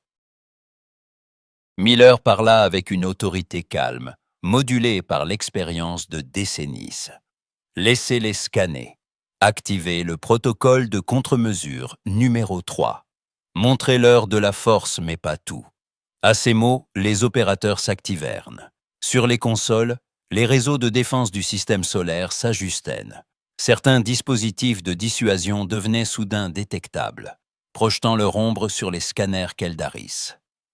Miller parla avec une autorité calme, modulée par l'expérience de décennies. Laissez-les scanner. Activez le protocole de contre-mesure numéro 3. Montrez-leur de la force mais pas tout. À ces mots, les opérateurs s'activèrent. Sur les consoles, les réseaux de défense du système solaire s'ajustaient. Certains dispositifs de dissuasion devenaient soudain détectables, projetant leur ombre sur les scanners Keldaris.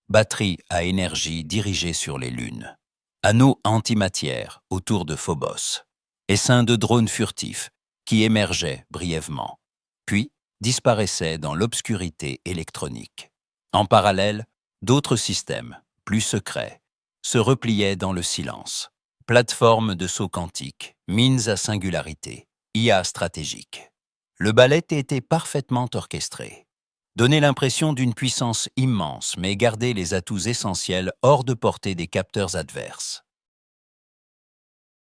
Batteries à énergie dirigées sur les lunes. Anneaux antimatière autour de Phobos. Essaims de drones furtifs qui émergeaient brièvement, puis disparaissaient dans l'obscurité électronique. En parallèle, d'autres systèmes, plus secrets, se repliaient dans le silence. Plateformes de saut quantique, mines à singularité, IA stratégique. Le ballet était parfaitement orchestré. Donner l'impression d'une puissance immense, mais garder les atouts essentiels hors de portée des capteurs adverses.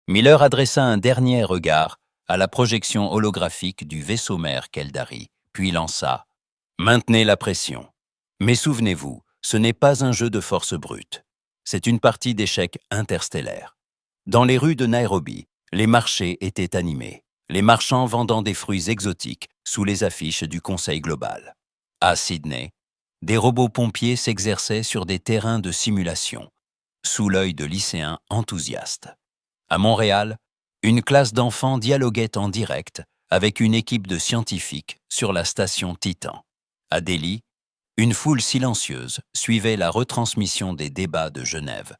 Miller adressa un dernier regard à la projection holographique du vaisseau-mère Keldari, puis lança « Maintenez la pression. Mais souvenez-vous, ce n'est pas un jeu de force brute. C'est une partie d'échecs interstellaire. » Dans les rues de Nairobi, les marchés étaient animés, les marchands vendant des fruits exotiques sous les affiches du Conseil global. À Sydney, des robots pompiers s'exerçaient sur des terrains de simulation, sous l'œil de lycéens enthousiastes. À Montréal, une classe d'enfants dialoguait en direct avec une équipe de scientifiques sur la station Titan. À Delhi, une foule silencieuse suivait la retransmission des débats de Genève,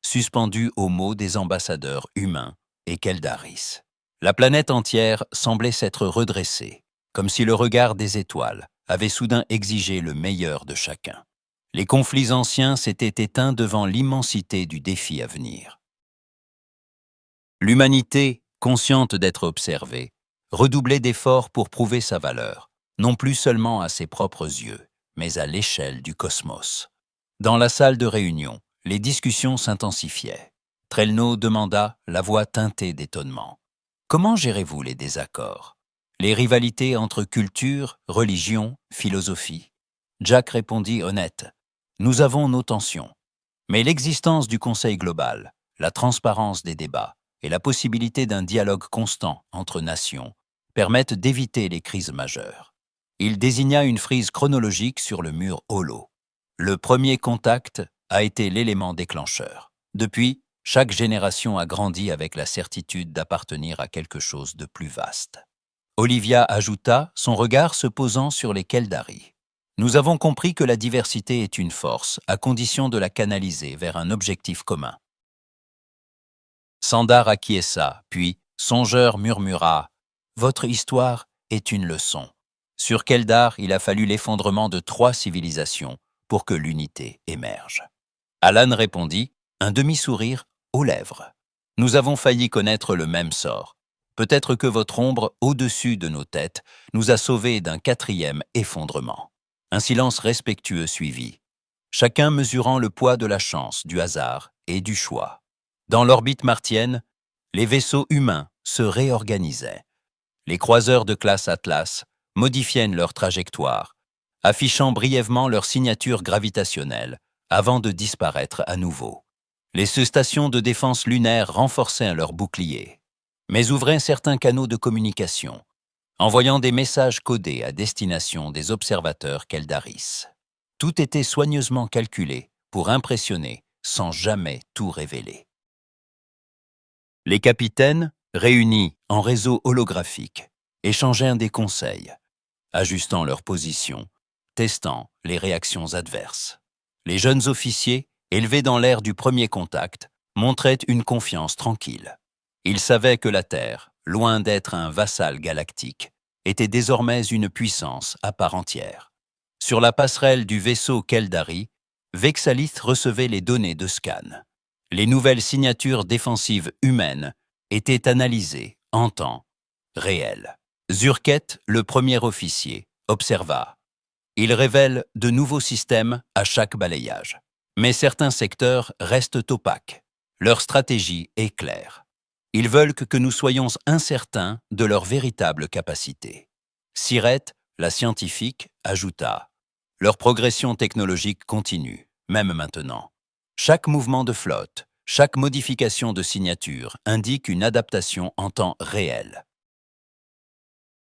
suspendue aux mots des ambassadeurs humains et Keldaris. La planète entière semblait s'être redressée, comme si le regard des étoiles avait soudain exigé le meilleur de chacun. Les conflits anciens s'étaient éteints devant l'immensité du défi à venir. L'humanité, consciente d'être observée, redoublait d'efforts pour prouver sa valeur, non plus seulement à ses propres yeux, mais à l'échelle du cosmos. Dans la salle de réunion, les discussions s'intensifiaient. Trelno demanda, la voix teintée d'étonnement. « Comment gérez-vous les désaccords? Les rivalités entre culture, religion, philosophie ?» Jack répondit honnête. « Nous avons nos tensions. Mais l'existence du Conseil global, la transparence des débats et la possibilité d'un dialogue constant entre nations permettent d'éviter les crises majeures. » Il désigna une frise chronologique sur le mur holo. Le premier contact a été l'élément déclencheur. Depuis, chaque génération a grandi avec la certitude d'appartenir à quelque chose de plus vaste. Olivia ajouta, son regard se posant sur les Keldari. « Nous avons compris que la diversité est une force, à condition de la canaliser vers un objectif commun. » Sandar acquiesça, puis, songeur, murmura « Votre histoire est une leçon. » Sur Keldar, il a fallu l'effondrement de 3 civilisations pour que l'unité émerge. Alan répondit, un demi-sourire aux lèvres. Nous avons failli connaître le même sort. Peut-être que votre ombre, au-dessus de nos têtes, nous a sauvés d'un 4e effondrement. Un silence respectueux suivit, chacun mesurant le poids de la chance, du hasard et du choix. Dans l'orbite martienne, les vaisseaux humains se réorganisaient. Les croiseurs de classe Atlas modifiaient leur trajectoire, affichant brièvement leur signature gravitationnelle avant de disparaître à nouveau. Les stations de défense lunaire renforçaient leurs boucliers, mais ouvraient certains canaux de communication, envoyant des messages codés à destination des observateurs Keldaris. Tout était soigneusement calculé pour impressionner sans jamais tout révéler. Les capitaines, réunis en réseau holographique, échangèrent des conseils, ajustant leur position, testant les réactions adverses. Les jeunes officiers, élevés dans l'ère du premier contact, montraient une confiance tranquille. Ils savaient que la Terre, loin d'être un vassal galactique, était désormais une puissance à part entière. Sur la passerelle du vaisseau Keldari, Vexalith recevait les données de scan. Les nouvelles signatures défensives humaines étaient analysées en temps réel. Zurket, le premier officier, observa. Il révèle de nouveaux systèmes à chaque balayage. Mais certains secteurs restent opaques. Leur stratégie est claire. Ils veulent que nous soyons incertains de leur véritable capacité. Siret, la scientifique, ajouta. Leur progression technologique continue, même maintenant. Chaque mouvement de flotte, chaque modification de signature indique une adaptation en temps réel.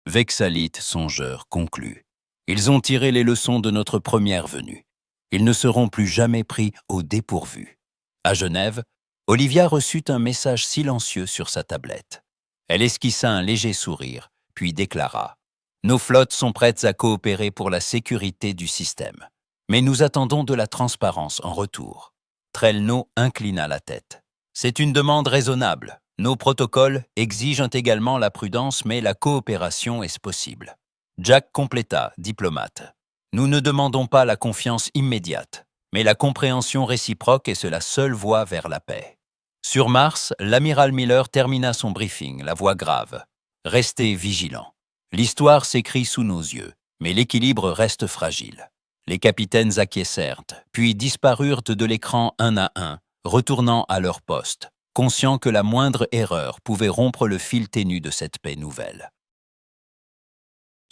Vexalith songeur conclut. Ils ont tiré les leçons de notre première venue. Ils ne seront plus jamais pris au dépourvu. À Genève, Olivia reçut un message silencieux sur sa tablette. Elle esquissa un léger sourire, puis déclara « Nos flottes sont prêtes à coopérer pour la sécurité du système. Mais nous attendons de la transparence en retour. » Trelno inclina la tête. « C'est une demande raisonnable. Nos protocoles exigent également la prudence, mais la coopération est possible. » Jack compléta, diplomate. « Nous ne demandons pas la confiance immédiate, mais la compréhension réciproque est la seule voie vers la paix. » Sur Mars, l'amiral Miller termina son briefing, la voix grave. « Restez vigilants. L'histoire s'écrit sous nos yeux, mais l'équilibre reste fragile. » Les capitaines acquiescèrent, puis disparurent de l'écran un à un, retournant à leur poste, conscients que la moindre erreur pouvait rompre le fil ténu de cette paix nouvelle.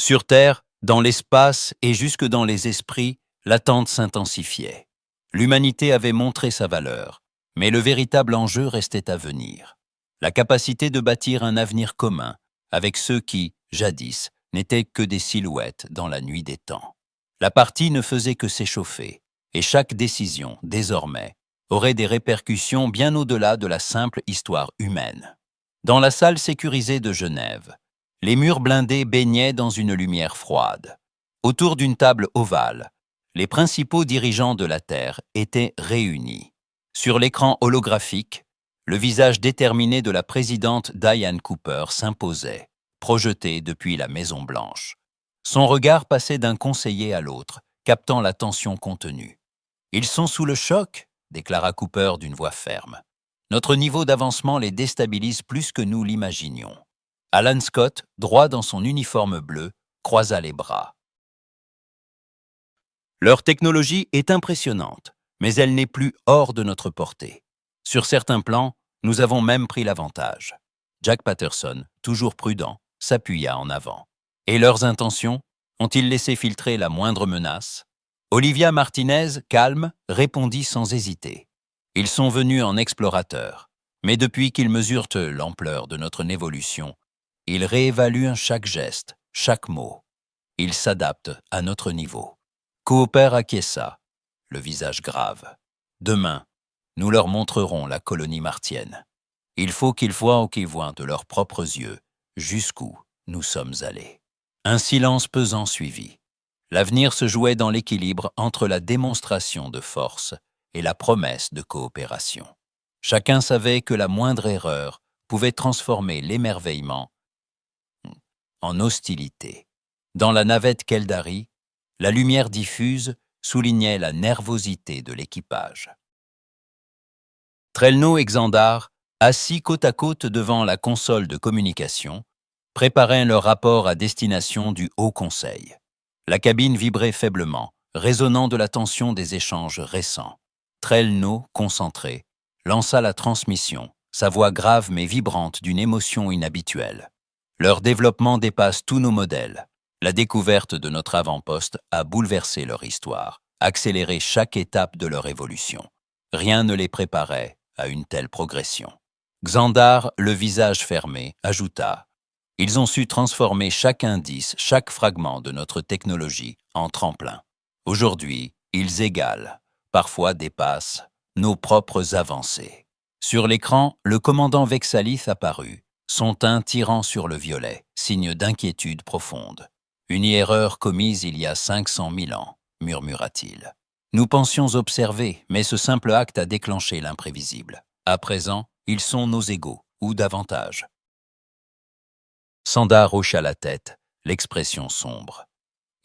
Sur Terre, dans l'espace et jusque dans les esprits, l'attente s'intensifiait. L'humanité avait montré sa valeur, mais le véritable enjeu restait à venir. La capacité de bâtir un avenir commun avec ceux qui, jadis, n'étaient que des silhouettes dans la nuit des temps. La partie ne faisait que s'échauffer, et chaque décision, désormais, aurait des répercussions bien au-delà de la simple histoire humaine. Dans la salle sécurisée de Genève, les murs blindés baignaient dans une lumière froide. Autour d'une table ovale, les principaux dirigeants de la Terre étaient réunis. Sur l'écran holographique, le visage déterminé de la présidente Diane Cooper s'imposait, projeté depuis la Maison-Blanche. Son regard passait d'un conseiller à l'autre, captant la tension contenue. « Ils sont sous le choc », déclara Cooper d'une voix ferme. « Notre niveau d'avancement les déstabilise plus que nous l'imaginions. » Alan Scott, droit dans son uniforme bleu, croisa les bras. « Leur technologie est impressionnante, mais elle n'est plus hors de notre portée. Sur certains plans, nous avons même pris l'avantage. » Jack Patterson, toujours prudent, s'appuya en avant. « Et leurs intentions? Ont-ils laissé filtrer la moindre menace ?» Olivia Martinez, calme, répondit sans hésiter. « Ils sont venus en explorateurs, mais depuis qu'ils mesurent l'ampleur de notre évolution, ils réévaluent chaque geste, chaque mot. Ils s'adaptent à notre niveau. » Cooper acquiesça, le visage grave. « Demain, nous leur montrerons la colonie martienne. Il faut qu'ils voient ou qu'ils voient de leurs propres yeux jusqu'où nous sommes allés. » Un silence pesant suivit. L'avenir se jouait dans l'équilibre entre la démonstration de force et la promesse de coopération. Chacun savait que la moindre erreur pouvait transformer l'émerveillement en hostilité. Dans la navette Keldari, la lumière diffuse soulignait la nervosité de l'équipage. Trelno et Xandar, assis côte à côte devant la console de communication, préparaient leur rapport à destination du Haut Conseil. La cabine vibrait faiblement, résonnant de la tension des échanges récents. Trelno, concentré, lança la transmission, sa voix grave mais vibrante d'une émotion inhabituelle. Leur développement dépasse tous nos modèles. La découverte de notre avant-poste a bouleversé leur histoire, accéléré chaque étape de leur évolution. Rien ne les préparait à une telle progression. Xandar, le visage fermé, ajouta « Ils ont su transformer chaque indice, chaque fragment de notre technologie en tremplin. Aujourd'hui, ils égalent, parfois dépassent, nos propres avancées. » Sur l'écran, le commandant Vexalith apparut, son teint tirant sur le violet, signe d'inquiétude profonde. « Une erreur commise il y a 500 000 ans, murmura-t-il. Nous pensions observer, mais ce simple acte a déclenché l'imprévisible. À présent, ils sont nos égaux, ou davantage. » Sandar hocha la tête, l'expression sombre.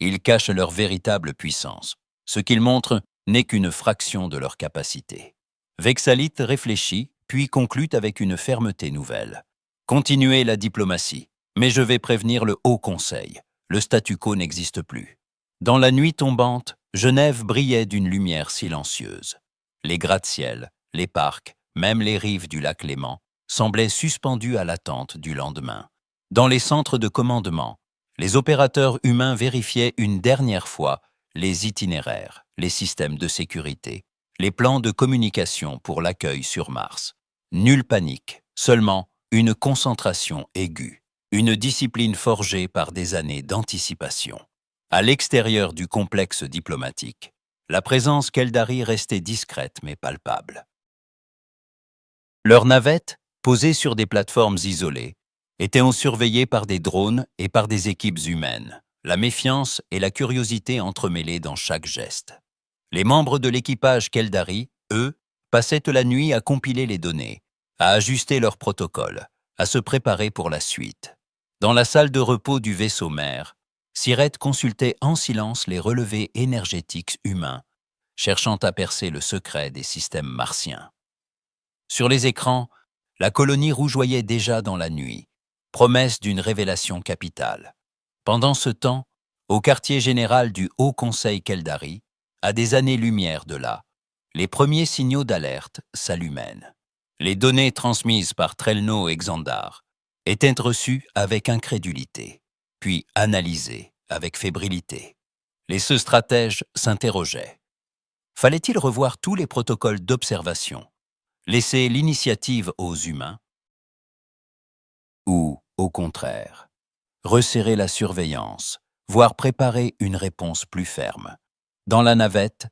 Ils cachent leur véritable puissance. Ce qu'ils montrent n'est qu'une fraction de leur capacité. Vexalith réfléchit, puis conclut avec une fermeté nouvelle. Continuez la diplomatie, mais je vais prévenir le Haut Conseil. Le statu quo n'existe plus. Dans la nuit tombante, Genève brillait d'une lumière silencieuse. Les gratte-ciels, les parcs, même les rives du lac Léman, semblaient suspendus à l'attente du lendemain. Dans les centres de commandement, les opérateurs humains vérifiaient une dernière fois les itinéraires, les systèmes de sécurité, les plans de communication pour l'accueil sur Mars. Nulle panique, seulement une concentration aiguë, une discipline forgée par des années d'anticipation. À l'extérieur du complexe diplomatique, la présence qu'Eldari restait discrète mais palpable. Leurs navettes, posées sur des plateformes isolées, étaient surveillées par des drones et par des équipes humaines, la méfiance et la curiosité entremêlées dans chaque geste. Les membres de l'équipage Keldari, eux, passaient la nuit à compiler les données, à ajuster leurs protocoles, à se préparer pour la suite. Dans la salle de repos du vaisseau mère, Siret consultait en silence les relevés énergétiques humains, cherchant à percer le secret des systèmes martiens. Sur les écrans, la colonie rougeoyait déjà dans la nuit, promesse d'une révélation capitale. Pendant ce temps, au quartier général du Haut Conseil Keldari, à des années-lumière de là, les premiers signaux d'alerte s'allumènent. Les données transmises par Trelno et Xandar étaient reçues avec incrédulité, puis analysées avec fébrilité. Les stratèges s'interrogeaient. Fallait-il revoir tous les protocoles d'observation, laisser l'initiative aux humains, ou, au contraire, resserrer la surveillance, voire préparer une réponse plus ferme? Dans la navette,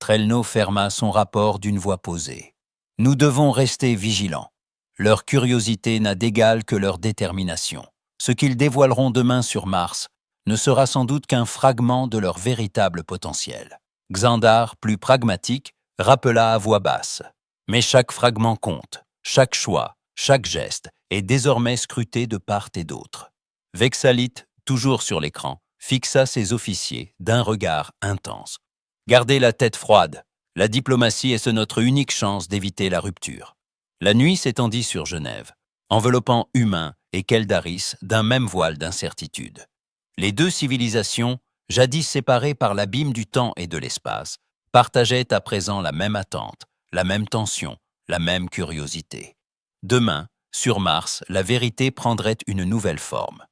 Trelno ferma son rapport d'une voix posée. « Nous devons rester vigilants. Leur curiosité n'a d'égal que leur détermination. Ce qu'ils dévoileront demain sur Mars ne sera sans doute qu'un fragment de leur véritable potentiel. » Xandar, plus pragmatique, rappela à voix basse. « Mais chaque fragment compte, chaque choix, chaque geste est désormais scruté de part et d'autre. » Vexalith, toujours sur l'écran, fixa ses officiers d'un regard intense. « Gardez la tête froide. La diplomatie est notre unique chance d'éviter la rupture. » La nuit s'étendit sur Genève, enveloppant humains et Keldaris d'un même voile d'incertitude. Les deux civilisations, jadis séparées par l'abîme du temps et de l'espace, partageaient à présent la même attente, la même tension, la même curiosité. Demain, sur Mars, la vérité prendrait une nouvelle forme.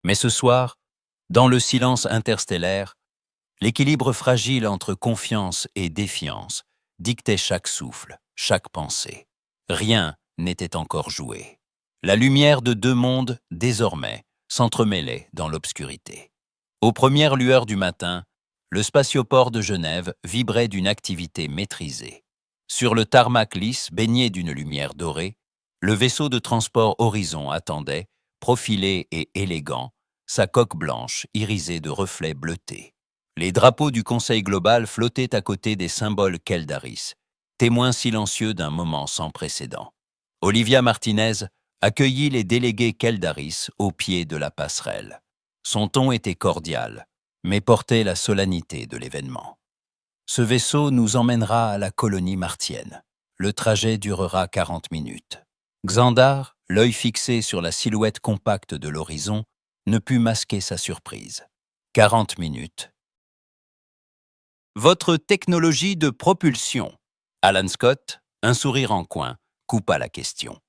Mais ce soir, dans le silence interstellaire, l'équilibre fragile entre confiance et défiance dictait chaque souffle, chaque pensée. Rien n'était encore joué. La lumière de deux mondes, désormais, s'entremêlait dans l'obscurité. Aux premières lueurs du matin, le spatioport de Genève vibrait d'une activité maîtrisée. Sur le tarmac lisse baigné d'une lumière dorée, le vaisseau de transport Horizon attendait, profilé et élégant, sa coque blanche irisée de reflets bleutés. Les drapeaux du Conseil global flottaient à côté des symboles Keldaris, témoins silencieux d'un moment sans précédent. Olivia Martinez accueillit les délégués Keldaris au pied de la passerelle. Son ton était cordial, mais portait la solennité de l'événement. Ce vaisseau nous emmènera à la colonie martienne. Le trajet durera 40 minutes. Xandar, l'œil fixé sur la silhouette compacte de l'horizon, ne put masquer sa surprise. 40 minutes. Votre technologie de propulsion. Alan Scott, un sourire en coin, coupa la question.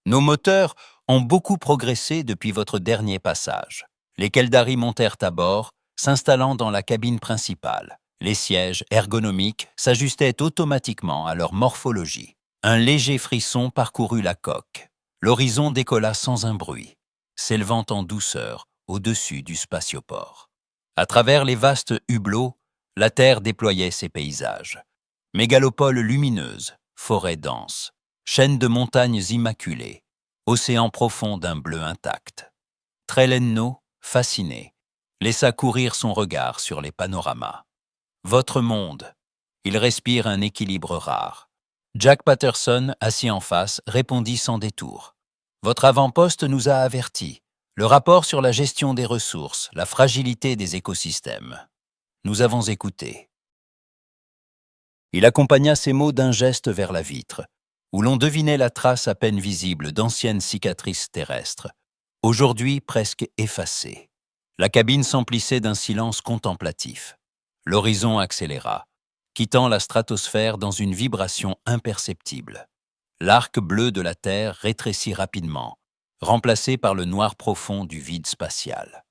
Nos moteurs ont beaucoup progressé depuis votre dernier passage. Les Keldari montèrent à bord, s'installant dans la cabine principale. Les sièges ergonomiques s'ajustaient automatiquement à leur morphologie. Un léger frisson parcourut la coque. L'horizon décolla sans un bruit, s'élevant en douceur au-dessus du spatioport. À travers les vastes hublots, la Terre déployait ses paysages. Mégalopoles lumineuses, forêts denses, chaînes de montagnes immaculées, océan profond d'un bleu intact. Trelenno, fasciné, laissa courir son regard sur les panoramas. Votre monde. Il respire un équilibre rare. Jack Patterson, assis en face, répondit sans détour. Votre avant-poste nous a avertis. Le rapport sur la gestion des ressources, la fragilité des écosystèmes. Nous avons écouté. Il accompagna ces mots d'un geste vers la vitre, où l'on devinait la trace à peine visible d'anciennes cicatrices terrestres, aujourd'hui presque effacées. La cabine s'emplissait d'un silence contemplatif. L'horizon accéléra, quittant la stratosphère dans une vibration imperceptible. L'arc bleu de la Terre rétrécit rapidement, remplacé par le noir profond du vide spatial.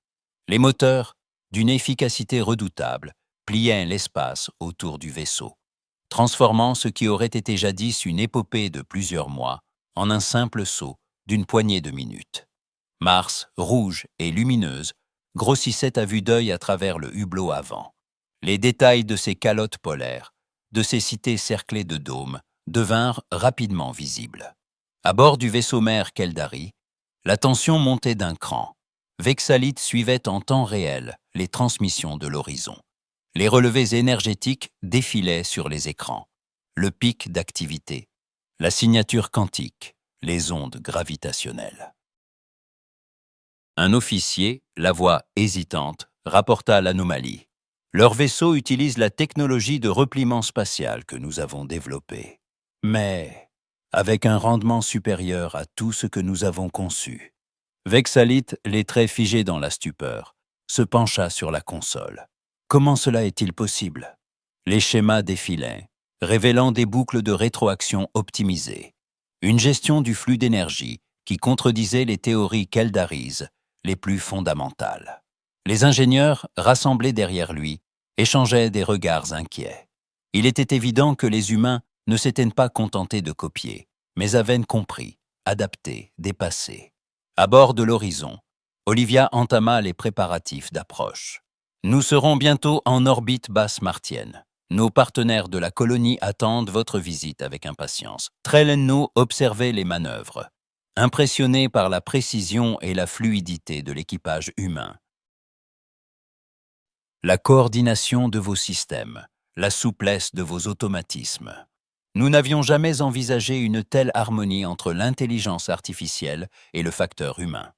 Les moteurs, d'une efficacité redoutable, pliaient l'espace autour du vaisseau, transformant ce qui aurait été jadis une épopée de plusieurs mois en un simple saut d'une poignée de minutes. Mars, rouge et lumineuse, grossissait à vue d'œil à travers le hublot avant. Les détails de ces calottes polaires, de ces cités cerclées de dômes, devinrent rapidement visibles. À bord du vaisseau-mère Keldari, la tension montait d'un cran. Vexalite suivait en temps réel les transmissions de l'horizon. Les relevés énergétiques défilaient sur les écrans. Le pic d'activité, la signature quantique, les ondes gravitationnelles. Un officier, la voix hésitante, rapporta l'anomalie. Leur vaisseau utilise la technologie de repliement spatial que nous avons développée, mais avec un rendement supérieur à tout ce que nous avons conçu. Vexalite, les traits figés dans la stupeur, se pencha sur la console. Comment cela est-il possible? Les schémas défilaient, révélant des boucles de rétroaction optimisées. Une gestion du flux d'énergie qui contredisait les théories keldarise les plus fondamentales. Les ingénieurs, rassemblés derrière lui, échangeaient des regards inquiets. Il était évident que les humains ne s'étaient pas contentés de copier, mais avaient compris, adapté, dépassé. À bord de l'horizon, Olivia entama les préparatifs d'approche. Nous serons bientôt en orbite basse martienne. Nos partenaires de la colonie attendent votre visite avec impatience. Trelenno observait les manœuvres, impressionné par la précision et la fluidité de l'équipage humain. La coordination de vos systèmes, la souplesse de vos automatismes. Nous n'avions jamais envisagé une telle harmonie entre l'intelligence artificielle et le facteur humain.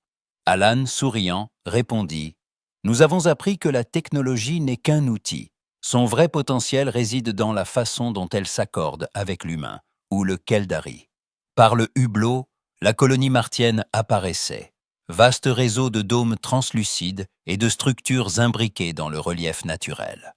Alan, souriant, répondit « Nous avons appris que la technologie n'est qu'un outil. Son vrai potentiel réside dans la façon dont elle s'accorde avec l'humain, ou le Keldari. » Par le hublot, la colonie martienne apparaissait. Vaste réseau de dômes translucides et de structures imbriquées dans le relief naturel.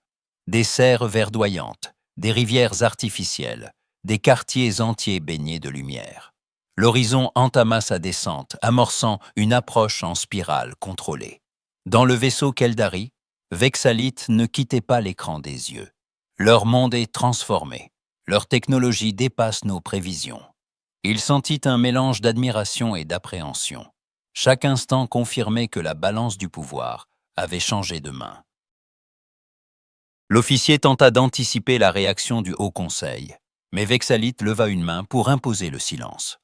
Des serres verdoyantes, des rivières artificielles, des quartiers entiers baignés de lumière. L'horizon entama sa descente, amorçant une approche en spirale contrôlée. Dans le vaisseau Keldari, Vexalite ne quittait pas l'écran des yeux. Leur monde est transformé. Leur technologie dépasse nos prévisions. Il sentit un mélange d'admiration et d'appréhension. Chaque instant confirmait que la balance du pouvoir avait changé de main. L'officier tenta d'anticiper la réaction du Haut Conseil, mais Vexalite leva une main pour imposer le silence.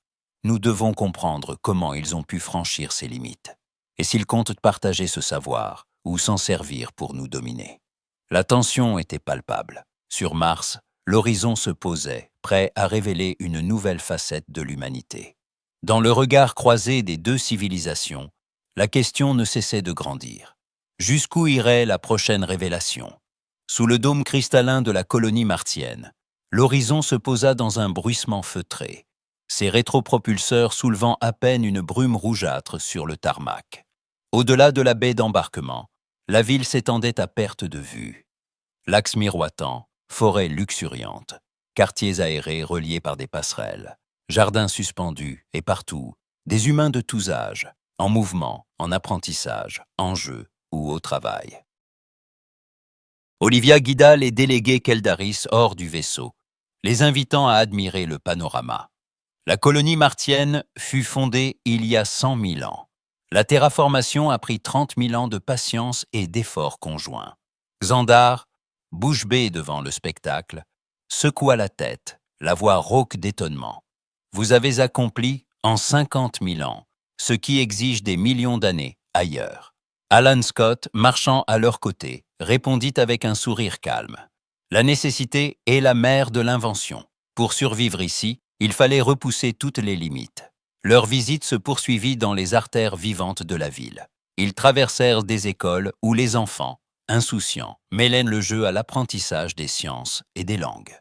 Nous devons comprendre comment ils ont pu franchir ces limites, et s'ils comptent partager ce savoir ou s'en servir pour nous dominer. La tension était palpable. Sur Mars, l'horizon se posait, prêt à révéler une nouvelle facette de l'humanité. Dans le regard croisé des deux civilisations, la question ne cessait de grandir. Jusqu'où irait la prochaine révélation? Sous le dôme cristallin de la colonie martienne, l'horizon se posa dans un bruissement feutré, ses rétropropulseurs soulevant à peine une brume rougeâtre sur le tarmac. Au-delà de la baie d'embarquement, la ville s'étendait à perte de vue. Lacs miroitants, forêts luxuriantes, quartiers aérés reliés par des passerelles, jardins suspendus et partout, des humains de tous âges, en mouvement, en apprentissage, en jeu ou au travail. Olivia guida les délégués Keldaris hors du vaisseau, les invitant à admirer le panorama. La colonie martienne fut fondée il y a 100 000 ans. La terraformation a pris 30 000 ans de patience et d'efforts conjoints. Xandar, bouche bée devant le spectacle, secoua la tête, la voix rauque d'étonnement. Vous avez accompli, en 50 000 ans, ce qui exige des millions d'années ailleurs. Alan Scott, marchant à leur côté, répondit avec un sourire calme. La nécessité est la mère de l'invention. Pour survivre ici, il fallait repousser toutes les limites. Leur visite se poursuivit dans les artères vivantes de la ville. Ils traversèrent des écoles où les enfants, insouciants, mêlaient le jeu à l'apprentissage des sciences et des langues.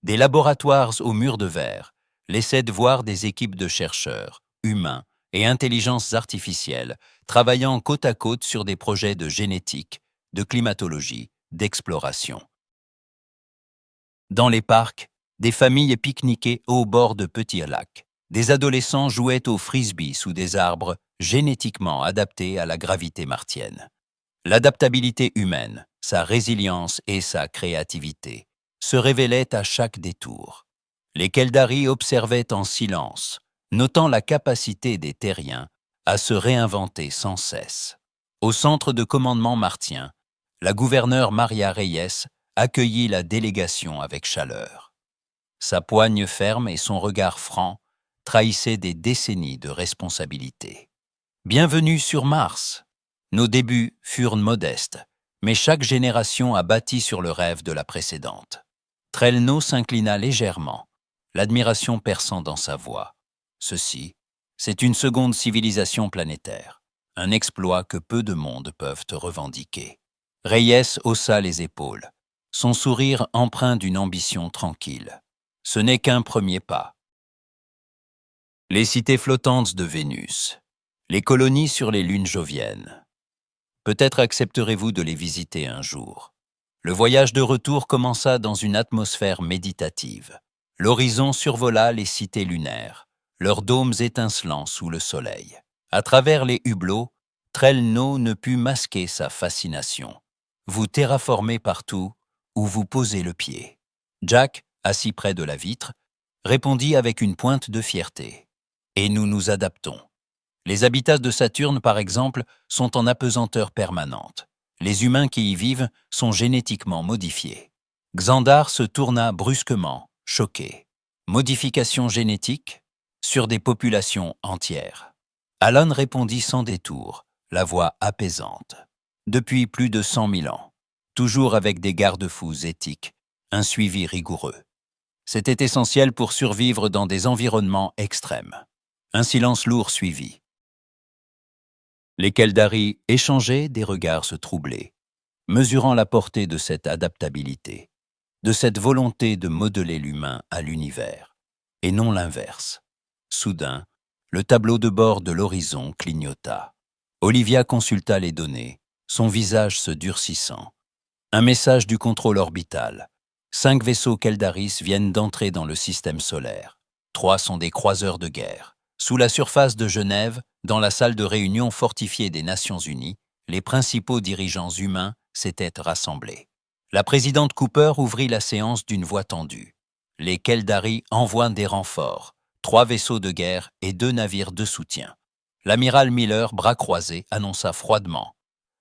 Des laboratoires aux murs de verre laissaient voir des équipes de chercheurs, humains et intelligences artificielles travaillant côte à côte sur des projets de génétique, de climatologie, d'exploration. Dans les parcs, des familles pique-niquaient au bord de petits lacs. Des adolescents jouaient au frisbee sous des arbres génétiquement adaptés à la gravité martienne. L'adaptabilité humaine, sa résilience et sa créativité se révélaient à chaque détour. Les Keldari observaient en silence, notant la capacité des terriens à se réinventer sans cesse. Au centre de commandement martien, la gouverneure Maria Reyes accueillit la délégation avec chaleur. Sa poigne ferme et son regard franc trahissaient des décennies de responsabilité. Bienvenue sur Mars. Nos débuts furent modestes, mais chaque génération a bâti sur le rêve de la précédente. Trelno s'inclina légèrement, l'admiration perçant dans sa voix. Ceci, c'est une seconde civilisation planétaire, un exploit que peu de monde peuvent revendiquer. Reyes haussa les épaules, son sourire empreint d'une ambition tranquille. Ce n'est qu'un premier pas. Les cités flottantes de Vénus, les colonies sur les lunes joviennes. Peut-être accepterez-vous de les visiter un jour. Le voyage de retour commença dans une atmosphère méditative. L'horizon survola les cités lunaires, leurs dômes étincelants sous le soleil. À travers les hublots, Trelno ne put masquer sa fascination. Vous terraformez partout où vous posez le pied. Jack, assis près de la vitre, répondit avec une pointe de fierté. Et nous nous adaptons. Les habitats de Saturne, par exemple, sont en apesanteur permanente. Les humains qui y vivent sont génétiquement modifiés. Xandar se tourna brusquement, choqué. Modification génétique sur des populations entières. Alan répondit sans détour, la voix apaisante. Depuis plus de 100 000 ans, toujours avec des garde-fous éthiques, un suivi rigoureux. C'était essentiel pour survivre dans des environnements extrêmes. Un silence lourd suivit. Les Keldari échangeaient des regards se troubler, mesurant la portée de cette adaptabilité, de cette volonté de modeler l'humain à l'univers, et non l'inverse. Soudain, le tableau de bord de l'horizon clignota. Olivia consulta les données, son visage se durcissant. Un message du contrôle orbital. 5 vaisseaux Keldaris viennent d'entrer dans le système solaire. 3 sont des croiseurs de guerre. Sous la surface de Genève, dans la salle de réunion fortifiée des Nations Unies, les principaux dirigeants humains s'étaient rassemblés. La présidente Cooper ouvrit la séance d'une voix tendue. Les Keldari envoient des renforts, 3 vaisseaux de guerre et 2 navires de soutien. L'amiral Miller, bras croisés, annonça froidement.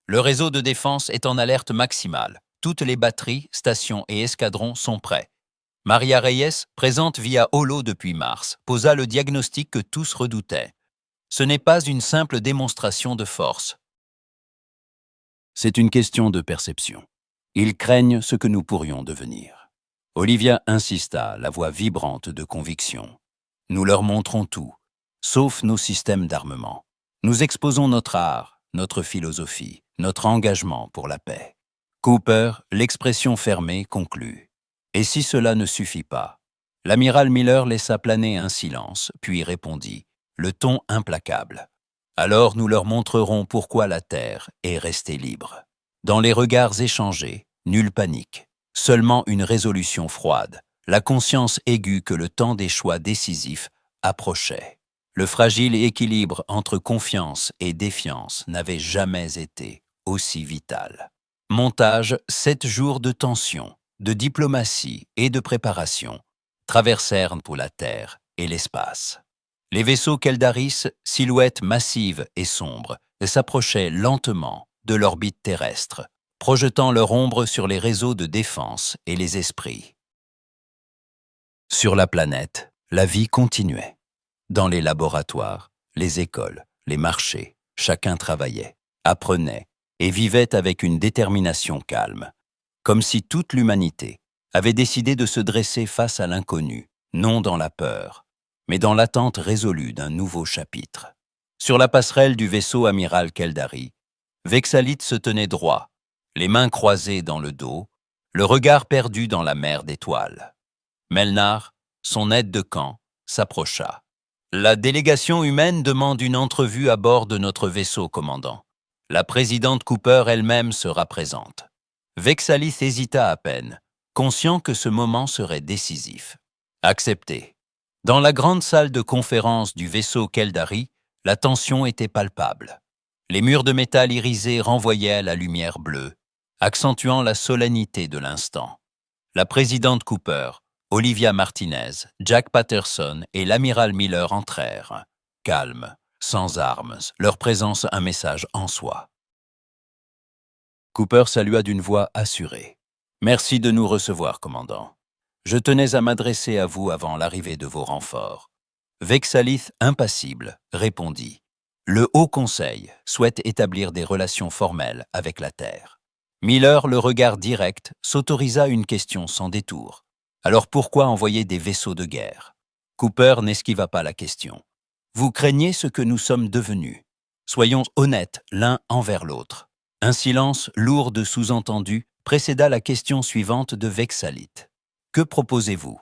Le réseau de défense est en alerte maximale. Toutes les batteries, stations et escadrons sont prêts. Maria Reyes, présente via holo depuis mars, posa le diagnostic que tous redoutaient. Ce n'est pas une simple démonstration de force. C'est une question de perception. Ils craignent ce que nous pourrions devenir. Olivia insista, la voix vibrante de conviction. Nous leur montrons tout, sauf nos systèmes d'armement. Nous exposons notre art, notre philosophie, notre engagement pour la paix. Cooper, l'expression fermée, conclut. Et si cela ne suffit pas? L'amiral Miller laissa planer un silence, puis répondit, le ton implacable. Alors nous leur montrerons pourquoi la Terre est restée libre. Dans les regards échangés, nulle panique, seulement une résolution froide, la conscience aiguë que le temps des choix décisifs approchait. Le fragile équilibre entre confiance et défiance n'avait jamais été aussi vital. Montage, 7 jours de tension, de diplomatie et de préparation traversèrent pour la Terre et l'espace. Les vaisseaux Keldaris, silhouettes massives et sombres, s'approchaient lentement de l'orbite terrestre, projetant leur ombre sur les réseaux de défense et les esprits. Sur la planète, la vie continuait. Dans les laboratoires, les écoles, les marchés, chacun travaillait, apprenait et vivait avec une détermination calme, comme si toute l'humanité avait décidé de se dresser face à l'inconnu, non dans la peur, mais dans l'attente résolue d'un nouveau chapitre. Sur la passerelle du vaisseau amiral Keldari, Vexalit se tenait droit, les mains croisées dans le dos, le regard perdu dans la mer d'étoiles. Melnar, son aide de camp, s'approcha. « La délégation humaine demande une entrevue à bord de notre vaisseau, commandant. La présidente Cooper elle-même sera présente. » Vexalit hésita à peine, conscient que ce moment serait décisif. Accepté. Dans la grande salle de conférence du vaisseau Keldari, la tension était palpable. Les murs de métal irisé renvoyaient la lumière bleue, accentuant la solennité de l'instant. La présidente Cooper, Olivia Martinez, Jack Patterson et l'amiral Miller entrèrent, calmes, sans armes, leur présence un message en soi. Cooper salua d'une voix assurée. « Merci de nous recevoir, commandant. Je tenais à m'adresser à vous avant l'arrivée de vos renforts. » Vexalit, impassible, répondit. « Le Haut Conseil souhaite établir des relations formelles avec la Terre. » Miller, le regard direct, s'autorisa une question sans détour. « Alors pourquoi envoyer des vaisseaux de guerre ?» Cooper n'esquiva pas la question. « Vous craignez ce que nous sommes devenus. Soyons honnêtes l'un envers l'autre. » Un silence lourd de sous-entendus précéda la question suivante de Vexalit. « Que proposez-vous »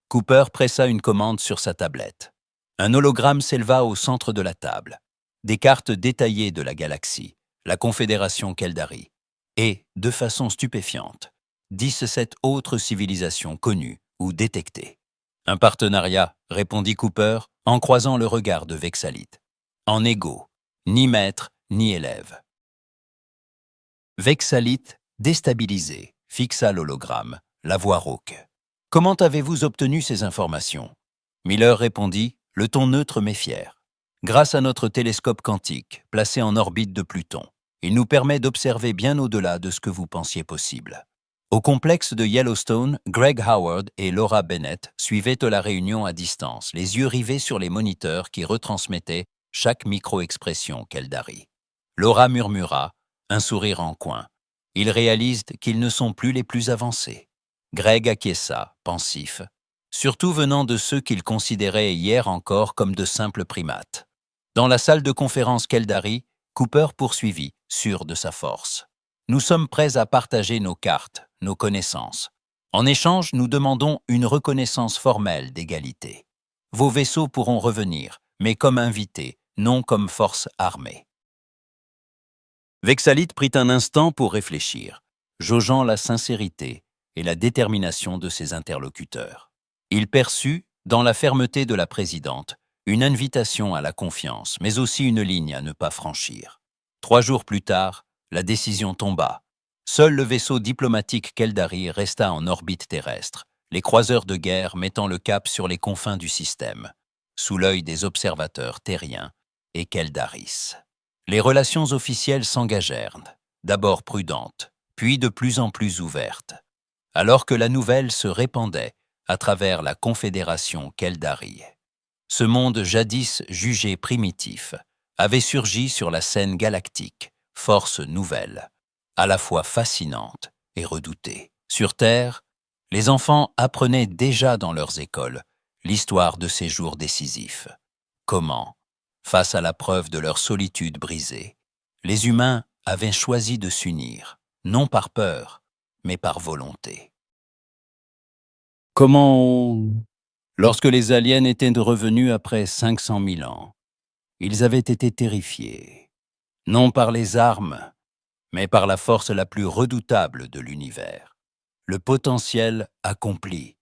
Cooper pressa une commande sur sa tablette. Un hologramme s'éleva au centre de la table. Des cartes détaillées de la galaxie, la Confédération Keldari, et, de façon stupéfiante, 17 autres civilisations connues ou détectées. « Un partenariat, » répondit Cooper en croisant le regard de Vexalit. « En égaux, ni maître ni élève. » Vexalit, déstabilisé, fixa l'hologramme, la voix rauque. « Comment avez-vous obtenu ces informations ?» Miller répondit, le ton neutre mais fier. « Grâce à notre télescope quantique, placé en orbite de Pluton, il nous permet d'observer bien au-delà de ce que vous pensiez possible. » Au complexe de Yellowstone, Greg Howard et Laura Bennett suivaient la réunion à distance, les yeux rivés sur les moniteurs qui retransmettaient chaque micro-expression Keldari. Laura murmura, un sourire en coin. Ils réalisent qu'ils ne sont plus les plus avancés. Greg acquiesça, pensif, surtout venant de ceux qu'il considérait hier encore comme de simples primates. Dans la salle de conférence Keldari, Cooper poursuivit, sûr de sa force. « Nous sommes prêts à partager nos cartes, nos connaissances. En échange, nous demandons une reconnaissance formelle d'égalité. Vos vaisseaux pourront revenir, mais comme invités, non comme force armée. » Vexalit prit un instant pour réfléchir, jaugeant la sincérité et la détermination de ses interlocuteurs. Il perçut, dans la fermeté de la présidente, une invitation à la confiance, mais aussi une ligne à ne pas franchir. 3 jours plus tard, la décision tomba. Seul le vaisseau diplomatique Keldari resta en orbite terrestre, les croiseurs de guerre mettant le cap sur les confins du système, sous l'œil des observateurs terriens et Keldaris. Les relations officielles s'engagèrent, d'abord prudentes, puis de plus en plus ouvertes, alors que la nouvelle se répandait à travers la Confédération Keldari. Ce monde jadis jugé primitif avait surgi sur la scène galactique, force nouvelle, à la fois fascinante et redoutée. Sur Terre, les enfants apprenaient déjà dans leurs écoles l'histoire de ces jours décisifs. Comment, face à la preuve de leur solitude brisée, Les humains avaient choisi de s'unir, non par peur, mais par volonté. Comment... Lorsque les aliens étaient revenus après 500 000 ans, ils avaient été terrifiés, non par les armes, mais par la force la plus redoutable de l'univers, le potentiel accompli,